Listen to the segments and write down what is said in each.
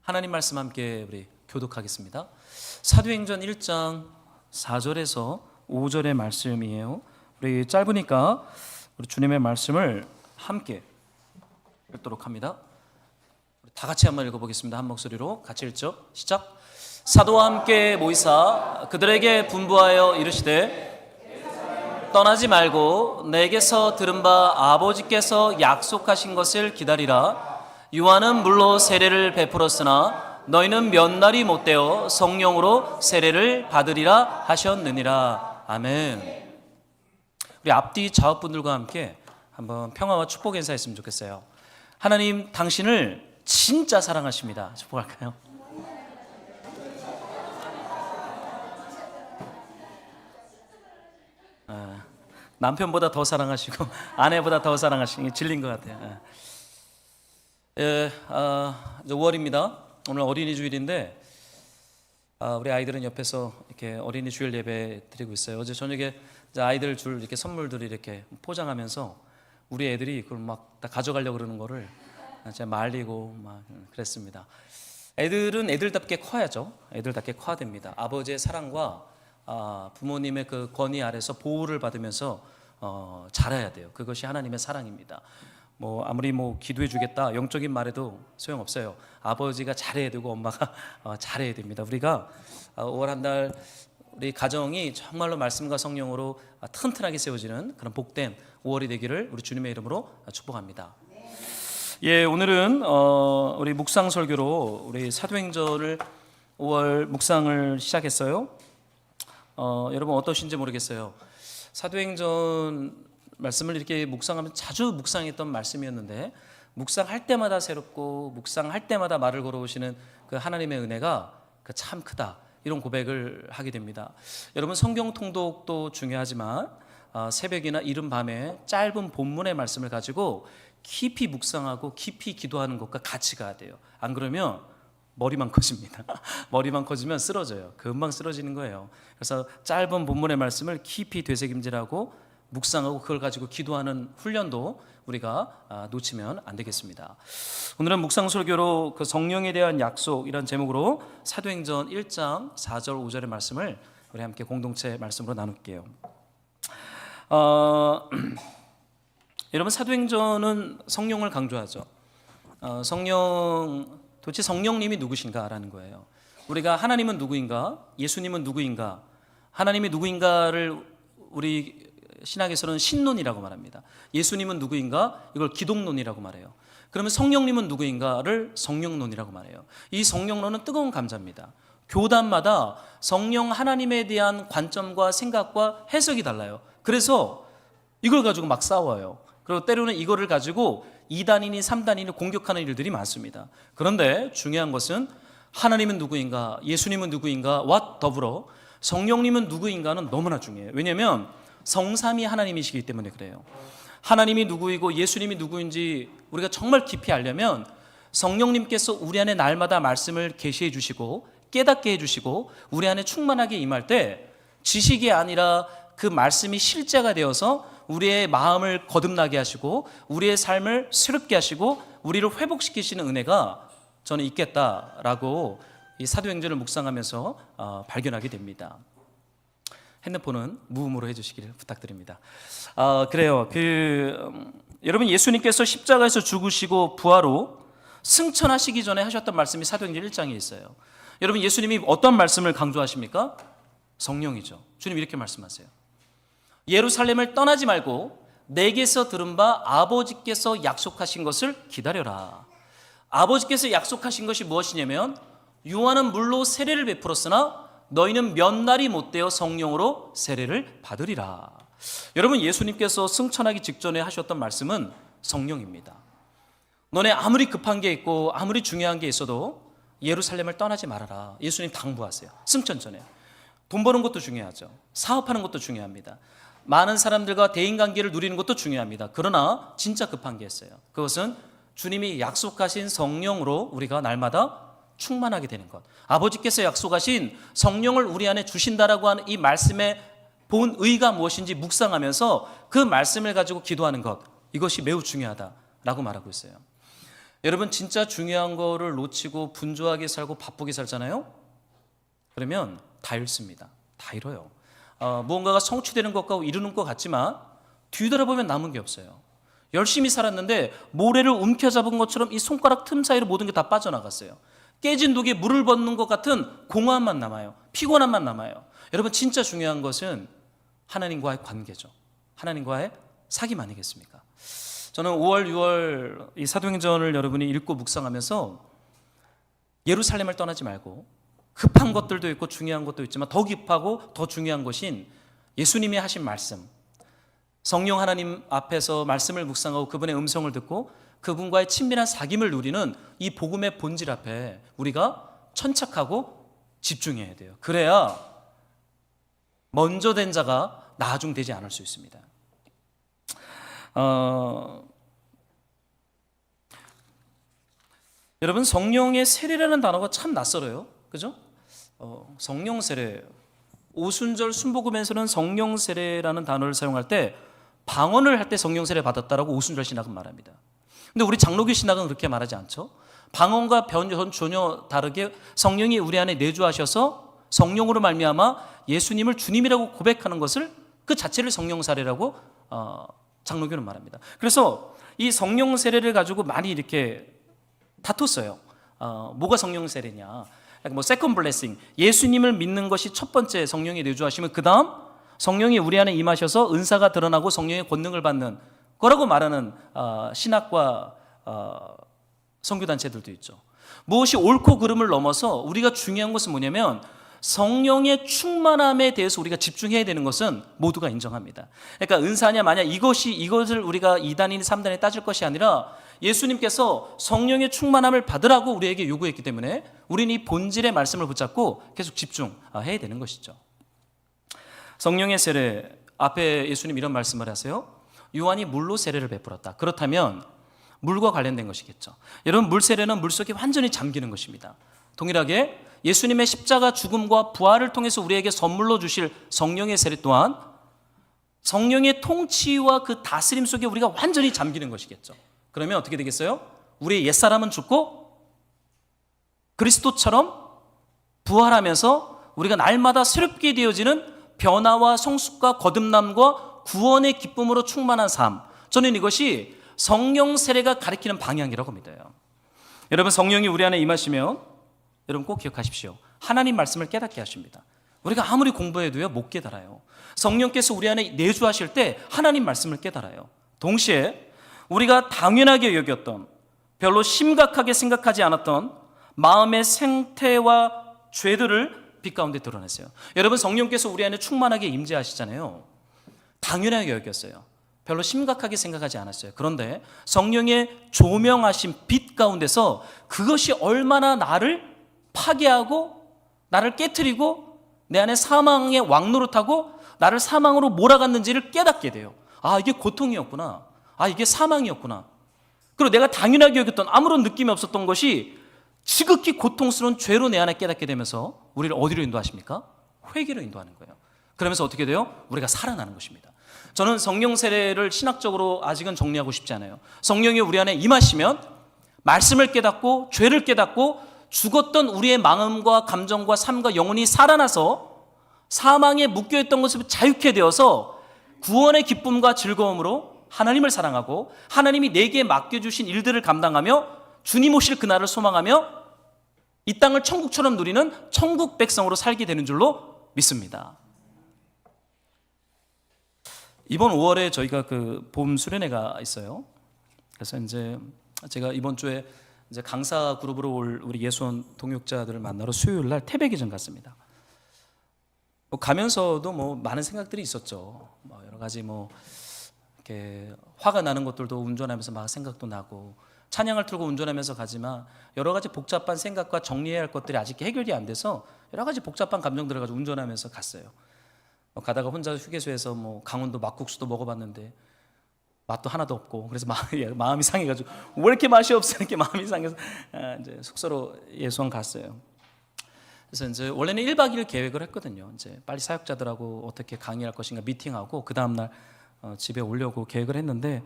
하나님 말씀 함께 우리 교독하겠습니다. 사도행전 1장 4절에서 5절의 말씀이에요. 우리 짧으니까 우리 주님의 말씀을 함께 읽도록 합니다. 다 같이 한번 읽어보겠습니다. 한 목소리로 같이 읽죠. 시작. 사도와 함께 모이사 그들에게 분부하여 이르시되 떠나지 말고 내게서 들은 바 아버지께서 약속하신 것을 기다리라. 요한은 물로 세례를 베풀었으나 너희는 몇 날이 못되어 성령으로 세례를 받으리라 하셨느니라. 아멘. 우리 앞뒤 좌우분들과 함께 한번 평화와 축복 인사했으면 좋겠어요. 하나님 당신을 진짜 사랑하십니다. 축복할까요? 남편보다 더 사랑하시고 아내보다 더 사랑하시는 게 진리인 것 같아요. 5월입니다. 오늘 어린이 주일인데 우리 아이들은 옆에서 이렇게 어린이 주일 예배 드리고 있어요. 어제 저녁에 아이들 줄 이렇게 선물들을 이렇게 포장하면서 우리 애들이 그걸 막 다 가져가려고 그러는 거를 제가 말리고 막 그랬습니다. 애들은 애들답게 커야죠. 애들답게 커야 됩니다. 아버지의 사랑과 부모님의 그 권위 아래서 보호를 받으면서 자라야 돼요. 그것이 하나님의 사랑입니다. 아무리 기도해 주겠다 영적인 말에도 소용없어요. 아버지가 잘해야 되고 엄마가 잘해야 됩니다. 우리가 5월 한 달 우리 가정이 정말로 말씀과 성령으로 튼튼하게 세워지는 그런 복된 5월이 되기를 우리 주님의 이름으로 축복합니다. 예, 오늘은 우리 묵상 설교로 우리 사도행전을 5월 묵상을 시작했어요. 여러분 어떠신지 모르겠어요. 사도행전 말씀을 이렇게 묵상하면 자주 묵상했던 말씀이었는데 묵상할 때마다 새롭고 묵상할 때마다 말을 걸어오시는 그 하나님의 은혜가 참 크다, 이런 고백을 하게 됩니다. 여러분 성경 통독도 중요하지만 새벽이나 이른 밤에 짧은 본문의 말씀을 가지고 깊이 묵상하고 깊이 기도하는 것과 같이 가야 돼요. 안 그러면 머리만 커집니다. 머리만 커지면 쓰러져요. 금방 쓰러지는 거예요. 그래서 짧은 본문의 말씀을 깊이 되새김질하고 묵상하고 그걸 가지고 기도하는 훈련도 우리가 놓치면 안 되겠습니다. 오늘은 묵상 설교로 그 성령에 대한 약속이란 제목으로 사도행전 1장 4절 5절의 말씀을 우리 함께 공동체 말씀으로 나눌게요. 여러분 사도행전은 성령을 강조하죠. 도대체 성령님이 누구신가라는 거예요. 우리가 하나님은 누구인가, 예수님은 누구인가, 하나님이 누구인가를 우리 신학에서는 신론이라고 말합니다. 예수님은 누구인가, 이걸 기독론이라고 말해요. 그러면 성령님은 누구인가를 성령론이라고 말해요. 이 성령론은 뜨거운 감자입니다. 교단마다 성령 하나님에 대한 관점과 생각과 해석이 달라요. 그래서 이걸 가지고 막 싸워요. 그리고 때로는 이거를 가지고 2단이니 3단이니 공격하는 일들이 많습니다. 그런데 중요한 것은 하나님은 누구인가, 예수님은 누구인가와 더불어 성령님은 누구인가는 너무나 중요해요. 왜냐하면 성삼위 하나님이시기 때문에 그래요. 하나님이 누구이고 예수님이 누구인지 우리가 정말 깊이 알려면 성령님께서 우리 안에 날마다 말씀을 계시해 주시고 깨닫게 해주시고 우리 안에 충만하게 임할 때 지식이 아니라 그 말씀이 실제가 되어서 우리의 마음을 거듭나게 하시고 우리의 삶을 새롭게 하시고 우리를 회복시키시는 은혜가 저는 있겠다라고 이 사도행전을 묵상하면서 발견하게 됩니다. 핸드폰은 무음으로 해주시기를 부탁드립니다. 그래요. 여러분 예수님께서 십자가에서 죽으시고 부활로 승천하시기 전에 하셨던 말씀이 사도행전 1장에 있어요. 여러분 예수님이 어떤 말씀을 강조하십니까? 성령이죠. 주님 이렇게 말씀하세요. 예루살렘을 떠나지 말고 내게서 들은 바 아버지께서 약속하신 것을 기다려라. 아버지께서 약속하신 것이 무엇이냐면 요한은 물로 세례를 베풀었으나 너희는 몇 날이 못되어 성령으로 세례를 받으리라. 여러분 예수님께서 승천하기 직전에 하셨던 말씀은 성령입니다. 너네 아무리 급한 게 있고 아무리 중요한 게 있어도 예루살렘을 떠나지 말아라. 예수님 당부하세요. 승천 전에. 돈 버는 것도 중요하죠. 사업하는 것도 중요합니다. 많은 사람들과 대인관계를 누리는 것도 중요합니다. 그러나 진짜 급한 게 있어요. 그것은 주님이 약속하신 성령으로 우리가 날마다 충만하게 되는 것. 아버지께서 약속하신 성령을 우리 안에 주신다라고 하는 이 말씀의 본 의가 무엇인지 묵상하면서 그 말씀을 가지고 기도하는 것, 이것이 매우 중요하다라고 말하고 있어요. 여러분 진짜 중요한 거를 놓치고 분주하게 살고 바쁘게 살잖아요. 그러면 다 잃습니다. 다 잃어요. 무언가가 성취되는 것과 이루는 것 같지만 뒤돌아보면 남은 게 없어요. 열심히 살았는데 모래를 움켜잡은 것처럼 이 손가락 틈 사이로 모든 게 다 빠져나갔어요. 깨진 독에 물을 붓는 것 같은 공허함만 남아요. 피곤함만 남아요. 여러분 진짜 중요한 것은 하나님과의 관계죠. 하나님과의 사귐 아니겠습니까? 저는 5월, 6월 이 사도행전을 여러분이 읽고 묵상하면서 예루살렘을 떠나지 말고 급한 것들도 있고 중요한 것도 있지만 더 급하고 더 중요한 것인 예수님이 하신 말씀, 성령 하나님 앞에서 말씀을 묵상하고 그분의 음성을 듣고 그분과의 친밀한 사귐을 누리는 이 복음의 본질 앞에 우리가 천착하고 집중해야 돼요. 그래야 먼저 된 자가 나중되지 않을 수 있습니다. 여러분 성령의 세례라는 단어가 참 낯설어요. 그죠? 성령 세례, 오순절 순복음에서는 성령 세례라는 단어를 사용할 때 방언을 할 때 성령 세례 받았다라고 오순절 신학은 말합니다. 근데 우리 장로교 신학은 그렇게 말하지 않죠. 방언과 전혀 다르게 성령이 우리 안에 내주하셔서 성령으로 말미암아 예수님을 주님이라고 고백하는 것을 그 자체를 성령 세례라고 장로교는 말합니다. 그래서 이 성령 세례를 가지고 많이 이렇게 다퉜어요. 뭐가 성령 세례냐? 뭐 세컨 블레싱, 예수님을 믿는 것이 첫 번째 성령이 내주하시면 그 다음 성령이 우리 안에 임하셔서 은사가 드러나고 성령의 권능을 받는 거라고 말하는 신학과 선교단체들도 있죠. 무엇이 옳고 그름을 넘어서 우리가 중요한 것은 뭐냐면 성령의 충만함에 대해서 우리가 집중해야 되는 것은 모두가 인정합니다. 그러니까 은사냐 마냐 이것을 우리가 2단이니 3단에 따질 것이 아니라 예수님께서 성령의 충만함을 받으라고 우리에게 요구했기 때문에 우리는 이 본질의 말씀을 붙잡고 계속 집중해야 되는 것이죠. 성령의 세례 앞에 예수님 이런 말씀을 하세요. 요한이 물로 세례를 베풀었다. 그렇다면 물과 관련된 것이겠죠. 여러분 물 세례는 물속에 완전히 잠기는 것입니다. 동일하게 예수님의 십자가 죽음과 부활을 통해서 우리에게 선물로 주실 성령의 세례 또한 성령의 통치와 그 다스림 속에 우리가 완전히 잠기는 것이겠죠. 그러면 어떻게 되겠어요? 우리의 옛사람은 죽고 그리스도처럼 부활하면서 우리가 날마다 새롭게 되어지는 변화와 성숙과 거듭남과 구원의 기쁨으로 충만한 삶. 저는 이것이 성령 세례가 가리키는 방향이라고 믿어요. 여러분 성령이 우리 안에 임하시면 여러분 꼭 기억하십시오. 하나님 말씀을 깨닫게 하십니다. 우리가 아무리 공부해도요 못 깨달아요. 성령께서 우리 안에 내주하실 때 하나님 말씀을 깨달아요. 동시에 우리가 당연하게 여겼던 별로 심각하게 생각하지 않았던 마음의 생태와 죄들을 빛 가운데 드러냈어요. 여러분 성령께서 우리 안에 충만하게 임재하시잖아요. 당연하게 여겼어요. 별로 심각하게 생각하지 않았어요. 그런데 성령의 조명하신 빛 가운데서 그것이 얼마나 나를 파괴하고 나를 깨트리고 내 안에 사망의 왕노릇하고 나를 사망으로 몰아갔는지를 깨닫게 돼요. 아, 이게 고통이었구나. 아, 이게 사망이었구나. 그리고 내가 당연하게 여겼던 아무런 느낌이 없었던 것이 지극히 고통스러운 죄로 내 안에 깨닫게 되면서 우리를 어디로 인도하십니까? 회개로 인도하는 거예요. 그러면서 어떻게 돼요? 우리가 살아나는 것입니다. 저는 성령 세례를 신학적으로 아직은 정리하고 싶지 않아요. 성령이 우리 안에 임하시면 말씀을 깨닫고 죄를 깨닫고 죽었던 우리의 마음과 감정과 삶과 영혼이 살아나서 사망에 묶여있던 것을 자유케 되어서 구원의 기쁨과 즐거움으로 하나님을 사랑하고 하나님이 내게 맡겨주신 일들을 감당하며 주님 오실 그날을 소망하며 이 땅을 천국처럼 누리는 천국 백성으로 살게 되는 줄로 믿습니다. 이번 5월에 저희가 그 봄 수련회가 있어요. 그래서 이제 제가 이번 주에 이제 강사 그룹으로 올 우리 예수원 동역자들을 만나러 수요일 날 태백이전 갔습니다. 가면서도 뭐 많은 생각들이 있었죠. 뭐 여러 가지 뭐 이렇게 화가 나는 것들도 운전하면서 막 생각도 나고 찬양을 틀고 운전하면서 가지만 여러 가지 복잡한 생각과 정리해야 할 것들이 아직 해결이 안 돼서 여러 가지 복잡한 감정들을 가지고 운전하면서 갔어요. 가다가 혼자 휴게소에서 뭐 강원도 막국수도 먹어봤는데 맛도 하나도 없고 그래서 마음이 상해가지고 왜 이렇게 맛이 없어 이렇게 마음이 상해서 이제 숙소로 예수원 갔어요. 그래서 이제 원래는 1박 2일 계획을 했거든요. 이제 빨리 사역자들하고 어떻게 강의할 것인가 미팅하고 그 다음 날 집에 오려고 계획을 했는데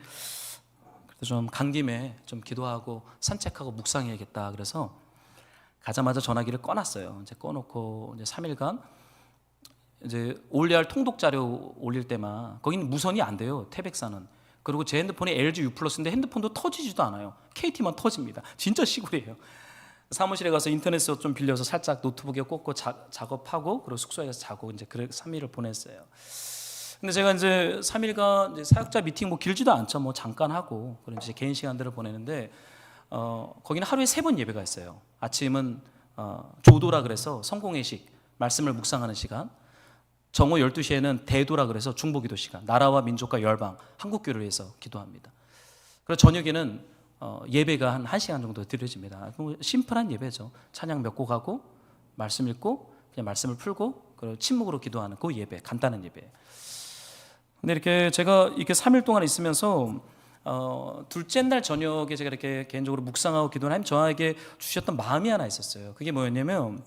좀 간 김에 좀 기도하고 산책하고 묵상해야겠다. 그래서 가자마자 전화기를 꺼놨어요. 이제 꺼놓고 이제 3일간 이제 올려야 할 통독 자료 올릴 때만 거기는 무선이 안 돼요. 태백사는. 그리고 제 핸드폰이 LG U 플러스인데 핸드폰도 터지지도 않아요. KT만 터집니다. 진짜 시골이에요. 사무실에 가서 인터넷으로 좀 빌려서 살짝 노트북에 꽂고 작업하고 그리고 숙소에 가서 자고 이제 3일을 보냈어요. 근데 제가 이제 3일간 이제 사역자 미팅 뭐 길지도 않죠. 뭐 잠깐 하고 그런 이제 개인 시간들을 보내는데 거기는 하루에 3번 예배가 있어요. 아침은 조도라 그래서 성공회식 말씀을 묵상하는 시간. 정오 12시에는 대도라 그래서 중보기도 시간. 나라와 민족과 열방 한국교회를 위해서 기도합니다. 그리고 저녁에는 예배가 한 1시간 정도 드려집니다. 심플한 예배죠. 찬양 몇 곡 하고 말씀 읽고 그냥 말씀을 풀고 그리고 침묵으로 기도하는 그 예배, 간단한 예배. 근데 이렇게 제가 이렇게 3일 동안 있으면서 둘째 날 저녁에 제가 이렇게 개인적으로 묵상하고 기도를 하면 저에게 주셨던 마음이 하나 있었어요. 그게 뭐였냐면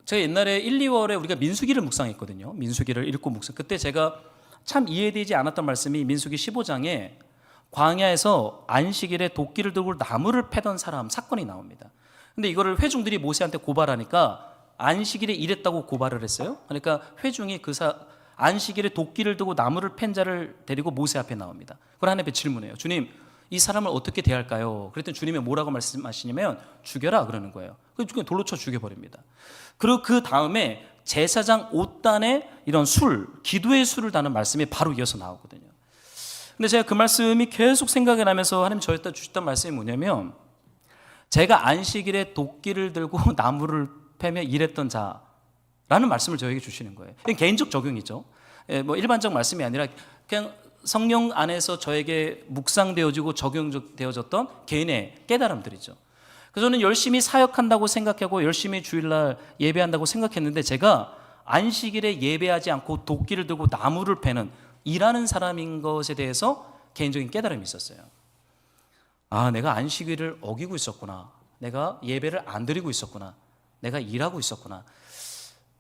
제가 옛날에 1, 2월에 우리가 민수기를 묵상했거든요. 민수기를 읽고 묵상. 그때 제가 참 이해되지 않았던 말씀이 민수기 15장에 광야에서 안식일에 도끼를 들고 나무를 패던 사람 사건이 나옵니다. 근데 이거를 회중들이 모세한테 고발하니까 안식일에 이랬다고 고발을 했어요. 그러니까 회중이 안식일에 도끼를 들고 나무를 팬 자를 데리고 모세 앞에 나옵니다. 그걸 하나님 앞에 질문해요. 주님, 이 사람을 어떻게 대할까요? 그랬더니 주님이 뭐라고 말씀하시냐면 죽여라 그러는 거예요. 그래서 돌로 쳐 죽여버립니다. 그리고 그 다음에 제사장 5단에 이런 기도의 술을 다는 말씀이 바로 이어서 나오거든요. 근데 제가 그 말씀이 계속 생각이 나면서 하나님 저에다 주셨던 말씀이 뭐냐면 제가 안식일에 도끼를 들고 나무를 패며 일했던 자라는 말씀을 저에게 주시는 거예요. 개인적 적용이죠. 뭐 일반적 말씀이 아니라 그냥 성령 안에서 저에게 묵상되어지고 적용되어졌던 개인의 깨달음들이죠. 그래서 저는 열심히 사역한다고 생각하고 열심히 주일날 예배한다고 생각했는데 제가 안식일에 예배하지 않고 도끼를 들고 나무를 패는 일하는 사람인 것에 대해서 개인적인 깨달음이 있었어요. 내가 안식일을 어기고 있었구나. 내가 예배를 안 드리고 있었구나. 내가 일하고 있었구나.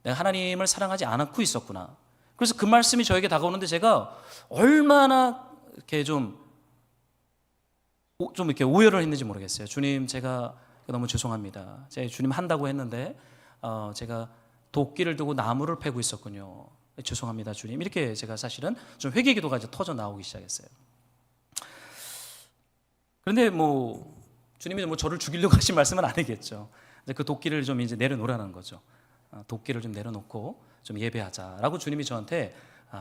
내가 하나님을 사랑하지 않고 있었구나. 그래서 그 말씀이 저에게 다가오는데 제가 얼마나 이렇게 좀 이렇게 오해를 했는지 모르겠어요. 주님, 제가 너무 죄송합니다. 제가 주님 한다고 했는데 제가 도끼를 두고 나무를 패고 있었군요. 죄송합니다, 주님. 이렇게 제가 사실은 좀 회개 기도가 이제 터져 나오기 시작했어요. 그런데 주님이 저를 죽이려고 하신 말씀은 아니겠죠. 그 도끼를 좀 이제 내려놓으라는 거죠. 도끼를 좀 내려놓고 좀 예배하자라고 주님이 저한테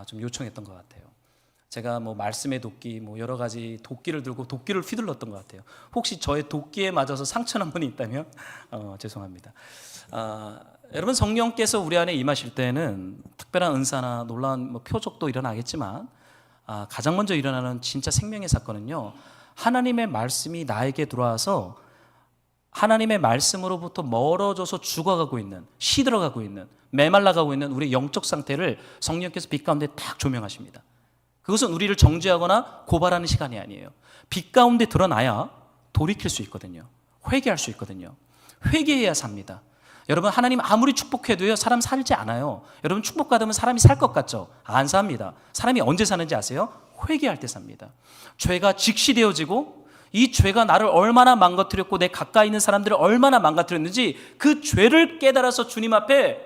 좀 요청했던 것 같아요. 제가 말씀의 도끼, 여러 가지 도끼를 들고 도끼를 휘둘렀던 것 같아요. 혹시 저의 도끼에 맞아서 상처난 분이 있다면 죄송합니다. 여러분, 성령께서 우리 안에 임하실 때는 특별한 은사나 놀라운 표적도 일어나겠지만 가장 먼저 일어나는 진짜 생명의 사건은요, 하나님의 말씀이 나에게 들어와서 하나님의 말씀으로부터 멀어져서 죽어가고 있는, 시들어가고 있는, 메말라가고 있는 우리 영적 상태를 성령께서 빛 가운데 딱 조명하십니다. 그것은 우리를 정죄하거나 고발하는 시간이 아니에요. 빛 가운데 드러나야 돌이킬 수 있거든요. 회개할 수 있거든요. 회개해야 삽니다. 여러분, 하나님 아무리 축복해도요, 사람 살지 않아요. 여러분, 축복받으면 사람이 살 것 같죠? 안 삽니다. 사람이 언제 사는지 아세요? 회개할 때 삽니다. 죄가 직시되어지고 이 죄가 나를 얼마나 망가뜨렸고 내 가까이 있는 사람들을 얼마나 망가뜨렸는지 그 죄를 깨달아서 주님 앞에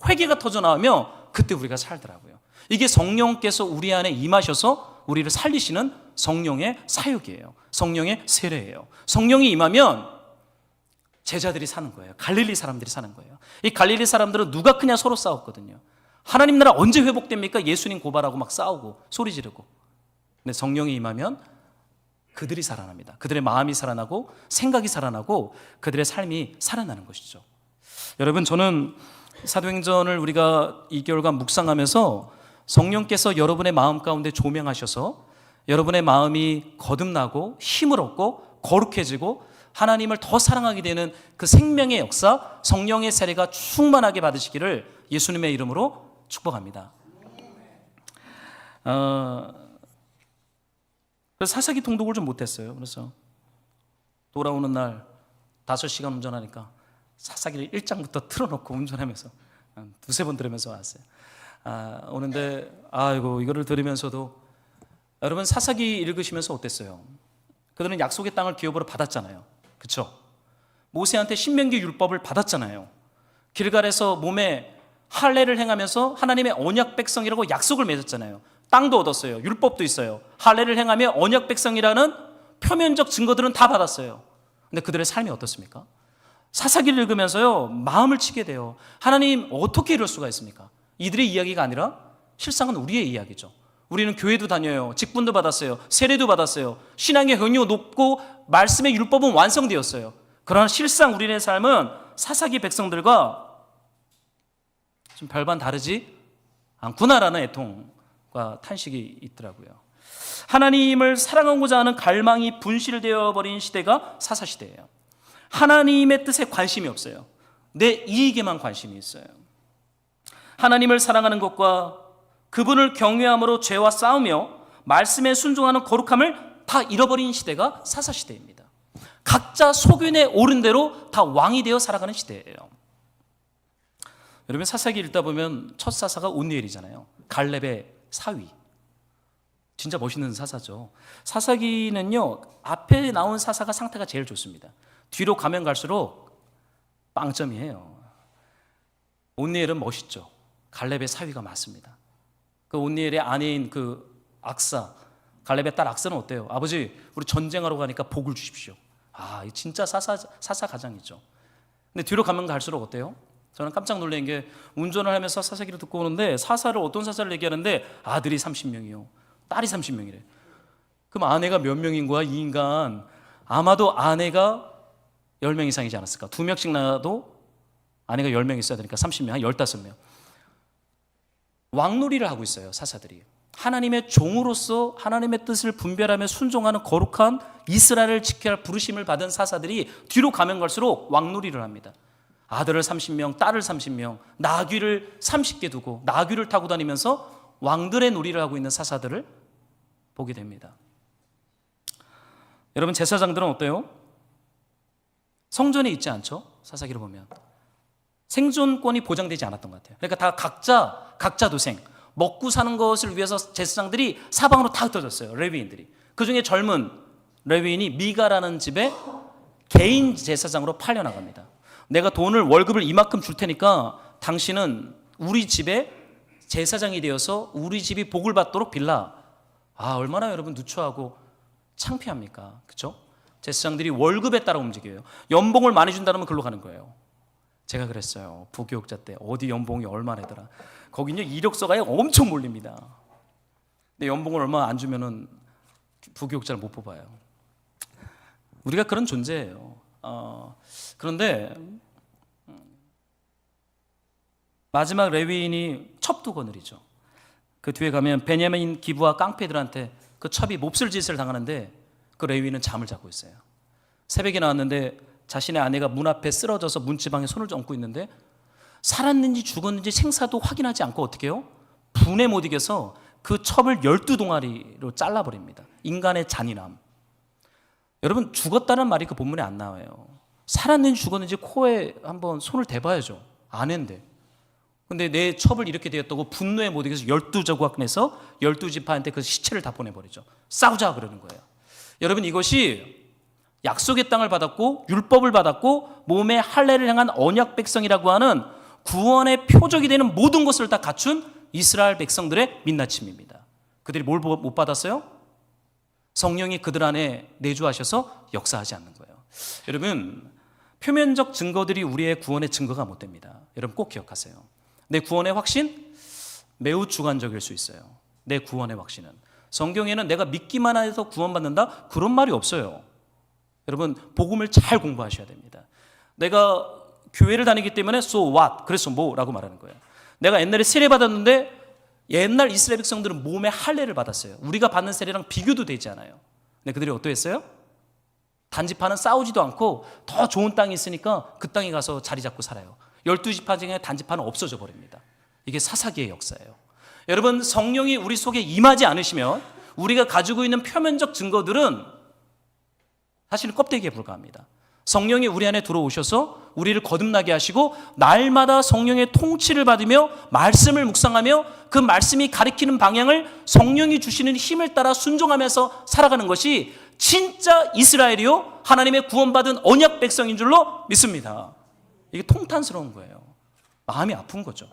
회개가 터져 나오면 그때 우리가 살더라고요. 이게 성령께서 우리 안에 임하셔서 우리를 살리시는 성령의 사역이에요. 성령의 세례예요. 성령이 임하면 제자들이 사는 거예요. 갈릴리 사람들이 사는 거예요. 이 갈릴리 사람들은 누가 크냐 서로 싸웠거든요. 하나님 나라 언제 회복됩니까? 예수님 고발하고 막 싸우고 소리 지르고. 근데 성령이 임하면 그들이 살아납니다. 그들의 마음이 살아나고 생각이 살아나고 그들의 삶이 살아나는 것이죠. 여러분, 저는 사도행전을 우리가 2개월간 묵상하면서 성령께서 여러분의 마음 가운데 조명하셔서 여러분의 마음이 거듭나고 힘을 얻고 거룩해지고 하나님을 더 사랑하게 되는 그 생명의 역사, 성령의 세례가 충만하게 받으시기를 예수님의 이름으로 축복합니다. 그래서 사사기 통독을 좀 못했어요. 그래서 돌아오는 날 5시간 운전하니까 사사기를 1장부터 틀어놓고 운전하면서 두세 번 들으면서 왔어요. 오는데 이거를 들으면서도 여러분 사사기 읽으시면서 어땠어요? 그들은 약속의 땅을 기업으로 받았잖아요. 그렇죠? 모세한테 신명기 율법을 받았잖아요. 길갈에서 몸에 할례를 행하면서 하나님의 언약 백성이라고 약속을 맺었잖아요. 땅도 얻었어요. 율법도 있어요. 할례를 행하며 언약 백성이라는 표면적 증거들은 다 받았어요. 근데 그들의 삶이 어떻습니까? 사사기를 읽으면서요, 마음을 치게 돼요. 하나님 어떻게 이럴 수가 있습니까? 이들의 이야기가 아니라 실상은 우리의 이야기죠. 우리는 교회도 다녀요. 직분도 받았어요. 세례도 받았어요. 신앙의 경륜이 높고 말씀의 율법은 완성되었어요. 그러나 실상 우리의 삶은 사사기 백성들과 좀 별반 다르지 않구나라는 애통과 탄식이 있더라고요. 하나님을 사랑하고자 하는 갈망이 분실되어 버린 시대가 사사시대예요. 하나님의 뜻에 관심이 없어요. 내 이익에만 관심이 있어요. 하나님을 사랑하는 것과 그분을 경외함으로 죄와 싸우며 말씀에 순종하는 거룩함을 다 잃어버린 시대가 사사시대입니다. 각자 소견에 오른 대로 다 왕이 되어 살아가는 시대예요. 여러분 사사기 읽다 보면 첫 사사가 온니엘이잖아요. 갈렙의 사위. 진짜 멋있는 사사죠. 사사기는요, 앞에 나온 사사가 상태가 제일 좋습니다. 뒤로 가면 갈수록 빵점이에요. 온니엘은 멋있죠. 갈렙의 사위가 맞습니다. 그 온니엘의 아내인 그 악사, 갈렙의 딸 악사는 어때요? 아버지, 우리 전쟁하러 가니까 복을 주십시오. 아, 진짜 사사 가장이죠. 근데 뒤로 가면 갈수록 어때요? 저는 깜짝 놀란 게 운전을 하면서 사사기를 듣고 오는데 사사를 어떤 사사를 얘기하는데 아들이 30명이요. 딸이 30명이래. 그럼 아내가 몇 명인 거야? 이 인간. 아마도 아내가 10명 이상이지 않았을까? 2명씩 나도 아내가 10명 있어야 되니까 30명, 한 15명. 왕놀이를 하고 있어요, 사사들이. 하나님의 종으로서 하나님의 뜻을 분별하며 순종하는 거룩한 이스라엘을 지켜야 할 부르심을 받은 사사들이 뒤로 가면 갈수록 왕놀이를 합니다. 아들을 30명, 딸을 30명, 나귀를 30개 두고 나귀를 타고 다니면서 왕들의 놀이를 하고 있는 사사들을 보게 됩니다. 여러분 제사장들은 어때요? 성전에 있지 않죠? 사사기를 보면 생존권이 보장되지 않았던 것 같아요. 그러니까 다 각자 도생, 먹고 사는 것을 위해서 제사장들이 사방으로 다 흩어졌어요. 레위인들이. 그 중에 젊은 레위인이 미가라는 집에 개인 제사장으로 팔려나갑니다. 내가 돈을 월급을 이만큼 줄 테니까 당신은 우리 집에 제사장이 되어서 우리 집이 복을 받도록 빌라. 아, 얼마나 여러분 누추하고 창피합니까? 그렇죠? 제사장들이 월급에 따라 움직여요. 연봉을 많이 준다면 글로 가는 거예요. 제가 그랬어요. 부교육자 때 어디 연봉이 얼마래더라. 거기는요 이력서가 엄청 몰립니다. 근데 연봉을 얼마 안 주면은 부교육자를 못 뽑아요. 우리가 그런 존재예요. 그런데 마지막 레위인이 첩두거늘이죠. 그 뒤에 가면 베냐민 기부와 깡패들한테 그 첩이 몹쓸 짓을 당하는데 그 레위인은 잠을 자고 있어요. 새벽에 나왔는데 자신의 아내가 문 앞에 쓰러져서 문지방에 손을 얹고 있는데 살았는지 죽었는지 생사도 확인하지 않고 어떻게 해요? 분에 못 이겨서 그 첩을 12동아리로 잘라버립니다. 인간의 잔인함. 여러분 죽었다는 말이 그 본문에 안 나와요. 살았는지 죽었는지 코에 한번 손을 대봐야죠. 아내인데. 근데 내 첩을 이렇게 되었다고 분노에 못 이겨서 12조각 내서 12지파한테 그 시체를 다 보내버리죠. 싸우자 그러는 거예요. 여러분 이것이 약속의 땅을 받았고 율법을 받았고 몸에 할례를 행한 언약 백성이라고 하는 구원의 표적이 되는 모든 것을 다 갖춘 이스라엘 백성들의 민낯임입니다. 그들이 뭘 못 받았어요? 성령이 그들 안에 내주하셔서 역사하지 않는 거예요. 여러분 표면적 증거들이 우리의 구원의 증거가 못 됩니다. 여러분 꼭 기억하세요. 내 구원의 확신 매우 주관적일 수 있어요. 내 구원의 확신은 성경에는 내가 믿기만 해서 구원받는다 그런 말이 없어요. 여러분 복음을 잘 공부하셔야 됩니다. 내가 교회를 다니기 때문에 so what? 그래서 뭐라고 말하는 거예요. 내가 옛날에 세례 받았는데 옛날 이스라엘 백성들은 몸에 할례를 받았어요. 우리가 받는 세례랑 비교도 되지 않아요. 근데 그들이 어떠했어요? 단지파는 싸우지도 않고 더 좋은 땅이 있으니까 그 땅에 가서 자리 잡고 살아요. 12지파 중에 단지파는 없어져 버립니다. 이게 사사기의 역사예요. 여러분 성령이 우리 속에 임하지 않으시면 우리가 가지고 있는 표면적 증거들은 사실은 껍데기에 불과합니다. 성령이 우리 안에 들어오셔서 우리를 거듭나게 하시고 날마다 성령의 통치를 받으며 말씀을 묵상하며 그 말씀이 가리키는 방향을 성령이 주시는 힘을 따라 순종하면서 살아가는 것이 진짜 이스라엘이요 하나님의 구원받은 언약 백성인 줄로 믿습니다. 이게 통탄스러운 거예요. 마음이 아픈 거죠.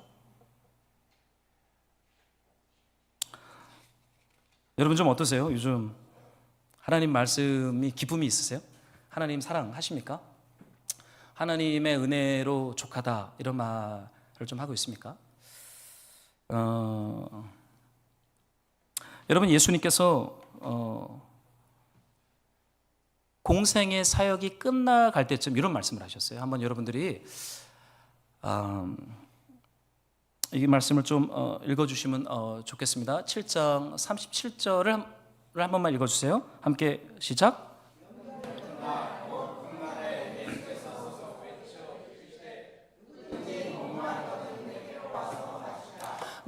여러분 좀 어떠세요? 요즘 하나님 말씀이 기쁨이 있으세요? 하나님 사랑하십니까? 하나님의 은혜로 족하다 이런 말을 좀 하고 있습니까? 여러분 예수님께서 공생의 사역이 끝나갈 때쯤 이런 말씀을 하셨어요. 한번 여러분들이 이 말씀을 좀 읽어주시면 좋겠습니다. 7장 37절을 한 번만 읽어주세요. 함께 시작.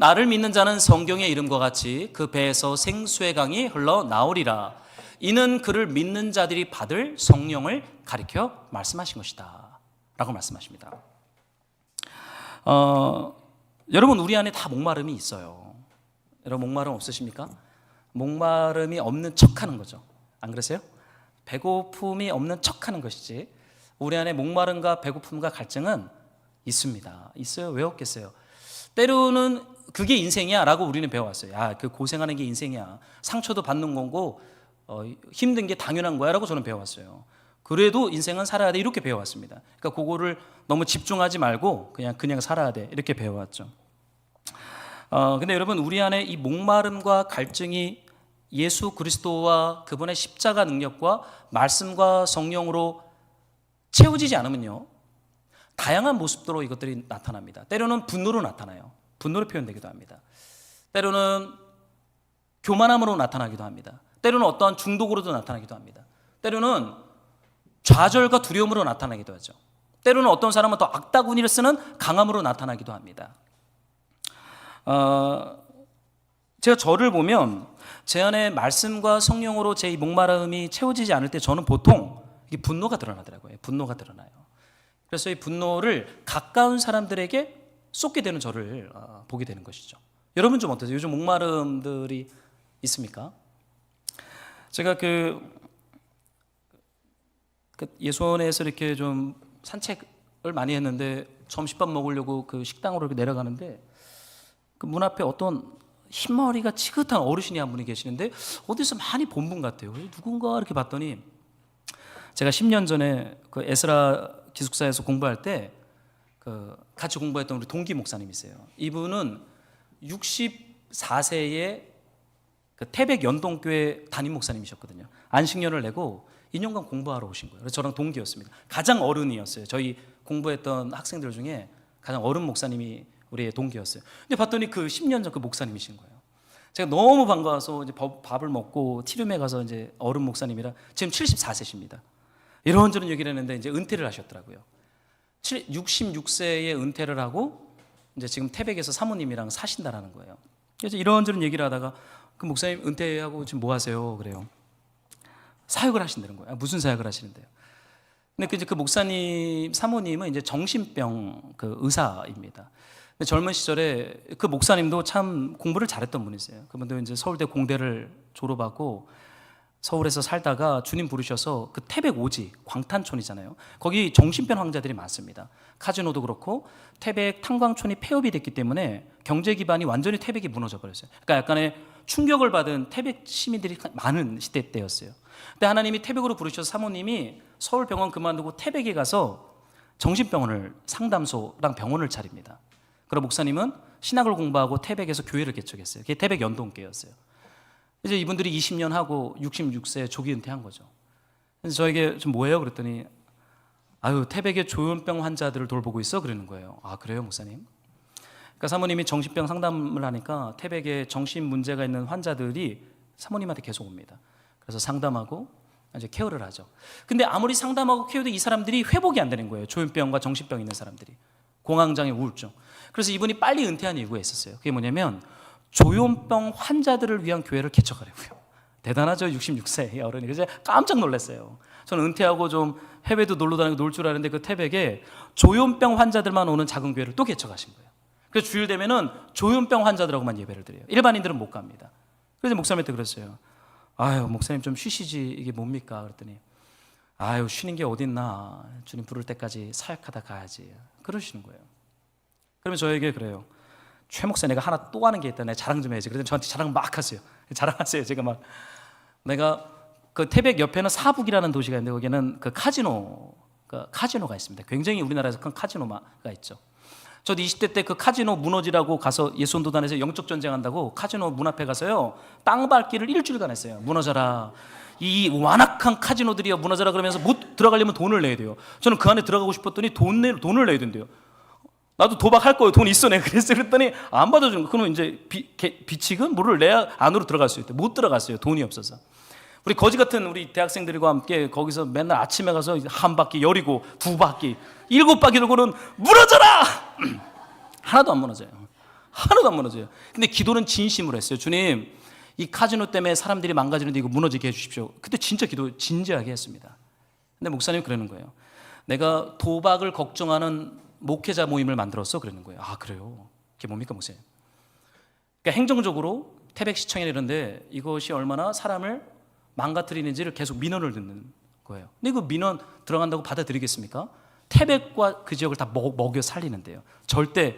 나를 믿는 자는 성경의 이름과 같이 그 배에서 생수의 강이 흘러나오리라. 이는 그를 믿는 자들이 받을 성령을 가리켜 말씀하신 것이다 라고 말씀하십니다. 여러분 우리 안에 다 목마름이 있어요. 여러분 목마름 없으십니까? 목마름이 없는 척하는 거죠. 안 그러세요? 배고픔이 없는 척하는 것이지 우리 안에 목마름과 배고픔과 갈증은 있습니다. 있어요. 왜 없겠어요? 때로는 그게 인생이야 라고 우리는 배워왔어요. 그 고생하는 게 인생이야. 상처도 받는 거고 힘든 게 당연한 거야 라고 저는 배워왔어요. 그래도 인생은 살아야 돼 이렇게 배워왔습니다. 그러니까 그거를 너무 집중하지 말고 그냥 살아야 돼 이렇게 배워왔죠. 근데 여러분 우리 안에 이 목마름과 갈증이 예수 그리스도와 그분의 십자가 능력과 말씀과 성령으로 채워지지 않으면요 다양한 모습으로 이것들이 나타납니다. 때로는 분노로 나타나요. 분노로 표현되기도 합니다. 때로는 교만함으로 나타나기도 합니다. 때로는 어떠한 중독으로도 나타나기도 합니다. 때로는 좌절과 두려움으로 나타나기도 하죠. 때로는 어떤 사람은 더 악다구니를 쓰는 강함으로 나타나기도 합니다. 제가 저를 보면 제 안에 말씀과 성령으로 제 목마름이 채워지지 않을 때 저는 보통 이게 분노가 드러나더라고요. 분노가 드러나요. 그래서 이 분노를 가까운 사람들에게 쏟게 되는 저를 보게 되는 것이죠. 여러분 좀 어떠세요? 요즘 목마름들이 있습니까? 제가 예수원에서 이렇게 좀 산책을 많이 했는데 점심밥 먹으려고 그 식당으로 이렇게 내려가는데 그 문 앞에 어떤 흰머리가 지긋한 어르신이 한 분이 계시는데 어디서 많이 본 분 같아요. 누군가 이렇게 봤더니 제가 10년 전에 그 에스라 기숙사에서 공부할 때 같이 공부했던 우리 동기 목사님이세요. 이분은 64세에 그 태백 연동교회 담임 목사님이셨거든요. 안식년을 내고 2년간 공부하러 오신 거예요. 그래서 저랑 동기였습니다. 가장 어른이었어요. 저희 공부했던 학생들 중에 가장 어른 목사님이 우리의 동기였어요. 근데 봤더니 그 10년 전 그 목사님이신 거예요. 제가 너무 반가워서 이제 밥을 먹고 티룸에 가서 이제 어른 목사님이라 지금 74세십니다. 이런저런 얘기를 했는데 이제 은퇴를 하셨더라고요. 66세에 은퇴를 하고 이제 지금 태백에서 사모님이랑 사신다라는 거예요. 그래서 이런저런 얘기를 하다가 그 목사님 은퇴하고 지금 뭐 하세요? 그래요. 사역을 하신다는 거예요. 무슨 사역을 하시는데요? 근데 이제 그 목사님 사모님은 이제 정신병 그 의사입니다. 근데 젊은 시절에 그 목사님도 참 공부를 잘했던 분이세요. 그분도 이제 서울대 공대를 졸업하고 서울에서 살다가 주님 부르셔서 그 태백 오지 광탄촌이잖아요. 거기 정신병 환자들이 많습니다. 카지노도 그렇고 태백 탄광촌이 폐업이 됐기 때문에 경제 기반이 완전히 태백이 무너져 버렸어요. 그러니까 약간의 충격을 받은 태백 시민들이 많은 시대 때였어요. 근데 하나님이 태백으로 부르셔서 사모님이 서울병원 그만두고 태백에 가서 정신병원을 상담소랑 병원을 차립니다. 그럼 목사님은 신학을 공부하고 태백에서 교회를 개척했어요. 그게 태백 연동교회였어요. 이제 이분들이 20년 하고 66세 조기 은퇴한 거죠. 그래서 저에게 좀 뭐예요? 그랬더니 태백의 조현병 환자들을 돌보고 있어? 그러는 거예요. 아 그래요 목사님? 그러니까 사모님이 정신병 상담을 하니까 태백에 정신 문제가 있는 환자들이 사모님한테 계속 옵니다. 그래서 상담하고 이제 케어를 하죠. 근데 아무리 상담하고 케어도 이 사람들이 회복이 안 되는 거예요. 조현병과 정신병 있는 사람들이. 공황장애, 우울증. 그래서 이분이 빨리 은퇴한 이유가 있었어요. 그게 뭐냐면 조현병 환자들을 위한 교회를 개척하려고요. 대단하죠. 66세의 어른이. 그래서 깜짝 놀랐어요. 저는 은퇴하고 좀 해외도 놀러 다니고 놀 줄 아는데 그 태백에 조현병 환자들만 오는 작은 교회를 또 개척하신 거예요. 그래서 주일 되면은 조현병 환자들하고만 예배를 드려요. 일반인들은 못 갑니다. 그래서 목사님한테 그랬어요. 아유, 목사님 좀 쉬시지, 이게 뭡니까? 그랬더니 아유, 쉬는 게 어딨나, 주님 부를 때까지 사역하다 가야지, 그러시는 거예요. 그러면 저에게 그래요. 최 목사, 내가 하나 또 하는 게 있다, 내가 자랑 좀 해야지. 그랬더니 저한테 자랑 막 하세요. 자랑하세요. 제가 막, 내가 그 태백 옆에는 사북이라는 도시가 있는데 거기는 그 카지노가 있습니다. 굉장히 우리나라에서 큰 카지노가 있죠. 저도 20대 때 그 카지노 무너지라고 가서 예수원도단에서 영적 전쟁한다고 카지노 문 앞에 가서요, 땅 밟기를 일주일간 했어요. 무너져라, 이 완악한 카지노들이야, 무너져라. 그러면서 못 들어가려면 돈을 내야 돼요. 저는 그 안에 들어가고 싶었더니 돈을 내야 된대요. 나도 도박할 거예요. 돈 있어, 내가 그랬어요. 그랬더니 안 받아주는 거예요. 그러면 이제 비치금 뭐를 내야 안으로 들어갈 수 있대. 못 들어갔어요, 돈이 없어서. 우리 거지 같은 우리 대학생들과 함께 거기서 맨날 아침에 가서 한 바퀴 열이고, 두 바퀴, 7바퀴 돌고는 무너져라! 하나도 안 무너져요. 하나도 안 무너져요. 근데 기도는 진심으로 했어요. 주님, 이 카지노 때문에 사람들이 망가지는데 이거 무너지게 해주십시오. 그때 진짜 기도 진지하게 했습니다. 근데 목사님이 그러는 거예요. 내가 도박을 걱정하는 목회자 모임을 만들었어, 그러는 거예요. 아, 그래요? 그게 뭡니까, 목사님? 그러니까 행정적으로 태백시청이나 이런데 이것이 얼마나 사람을 망가뜨리는지를 계속 민원을 듣는 거예요. 근데 그 민원 들어간다고 받아들이겠습니까? 태백과 그 지역을 다 먹여 살리는데요. 절대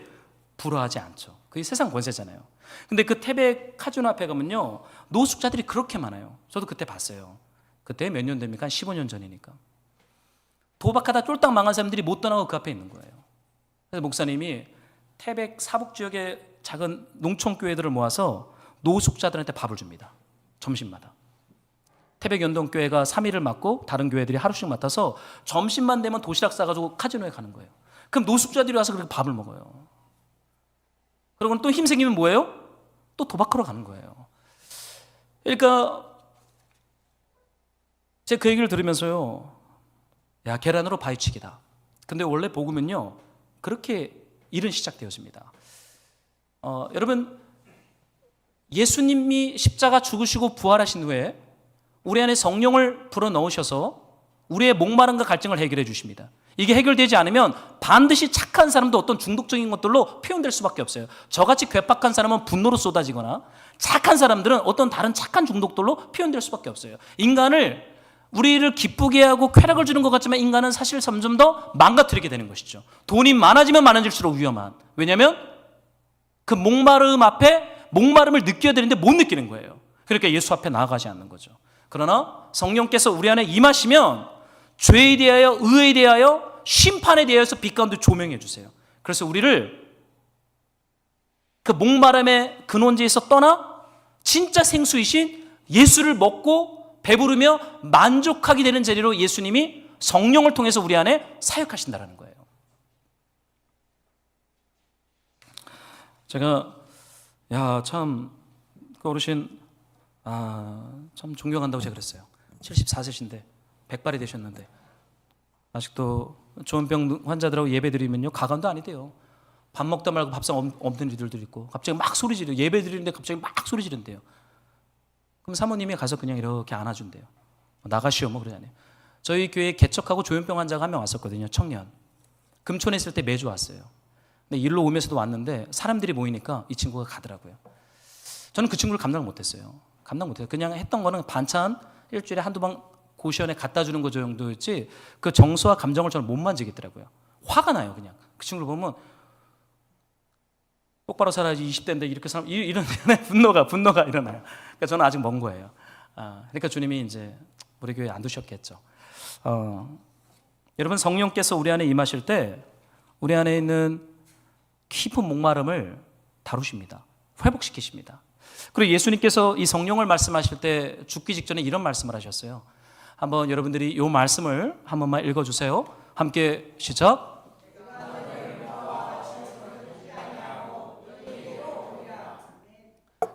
불화하지 않죠. 그게 세상 권세잖아요. 근데 그 태백 카지노 앞에 가면요, 노숙자들이 그렇게 많아요. 저도 그때 봤어요. 그때 몇 년 됩니까? 한 15년 전이니까. 도박하다 쫄딱 망한 사람들이 못 떠나고 그 앞에 있는 거예요. 그래서 목사님이 태백 사북 지역의 작은 농촌교회들을 모아서 노숙자들한테 밥을 줍니다. 점심마다. 태백 연동교회가 3일을 맡고 다른 교회들이 하루씩 맡아서 점심만 되면 도시락 싸가지고 카지노에 가는 거예요. 그럼 노숙자들이 와서 그렇게 밥을 먹어요. 그러고는 또 힘 생기면 뭐예요? 또 도박하러 가는 거예요. 그러니까 제가 그 얘기를 들으면서요, 야, 계란으로 바위치기다. 근데 원래 복음은요, 그렇게 일은 시작되어집니다. 여러분, 예수님이 십자가 죽으시고 부활하신 후에 우리 안에 성령을 불어넣으셔서 우리의 목마름과 갈증을 해결해 주십니다. 이게 해결되지 않으면 반드시 착한 사람도 어떤 중독적인 것들로 표현될 수밖에 없어요. 저같이 괴팍한 사람은 분노로 쏟아지거나, 착한 사람들은 어떤 다른 착한 중독들로 표현될 수밖에 없어요. 우리를 기쁘게 하고 쾌락을 주는 것 같지만 인간은 사실 점점 더 망가뜨리게 되는 것이죠. 돈이 많아지면 많아질수록 위험한. 왜냐하면 그 목마름을 느껴야 되는데 못 느끼는 거예요. 그러니까 예수 앞에 나아가지 않는 거죠. 그러나 성령께서 우리 안에 임하시면 죄에 대하여, 의에 대하여, 심판에 대하여서 빛 가운데 조명해 주세요. 그래서 우리를 그 목마름의 근원지에서 떠나 진짜 생수이신 예수를 먹고 배부르며 만족하게 되는 재리로 예수님이 성령을 통해서 우리 안에 사역하신다는 거예요. 제가 참 그 어르신 참 존경한다고 제가 그랬어요. 74세신데 백발이 되셨는데 아직도 조현병 환자들하고 예배드리면요, 가관도 아니대요. 밥 먹다 말고 밥상 없는 이들도 있고, 갑자기 막 소리 지르요. 예배 드리는데 갑자기 막 소리 지른대요. 그럼 사모님이 가서 그냥 이렇게 안아준대요. 나가시오 뭐 그러잖아요. 저희 교회에 개척하고 조현병 환자가 한 명 왔었거든요. 청년. 금촌에 있을 때 매주 왔어요. 근데 일로 오면서도 왔는데 사람들이 모이니까 이 친구가 가더라고요. 저는 그 친구를 감당을 못했어요. 그냥 했던 거는 반찬 일주일에 한두 번 고시원에 갖다 주는 거 정도였지, 그 정서와 감정을 저는 못 만지겠더라고요. 화가 나요. 그냥 그 친구를 보면 똑바로 살아야지, 20대인데 이렇게 이런 분노가 일어나요. 그러니까 저는 아직 먼 거예요. 그러니까 주님이 이제 우리 교회에 안 두셨겠죠. 여러분, 성령께서 우리 안에 임하실 때 우리 안에 있는 깊은 목마름을 다루십니다. 회복시키십니다. 그리고 예수님께서 이 성령을 말씀하실 때 죽기 직전에 이런 말씀을 하셨어요. 한번 여러분들이 이 말씀을 한 번만 읽어주세요. 함께 시작.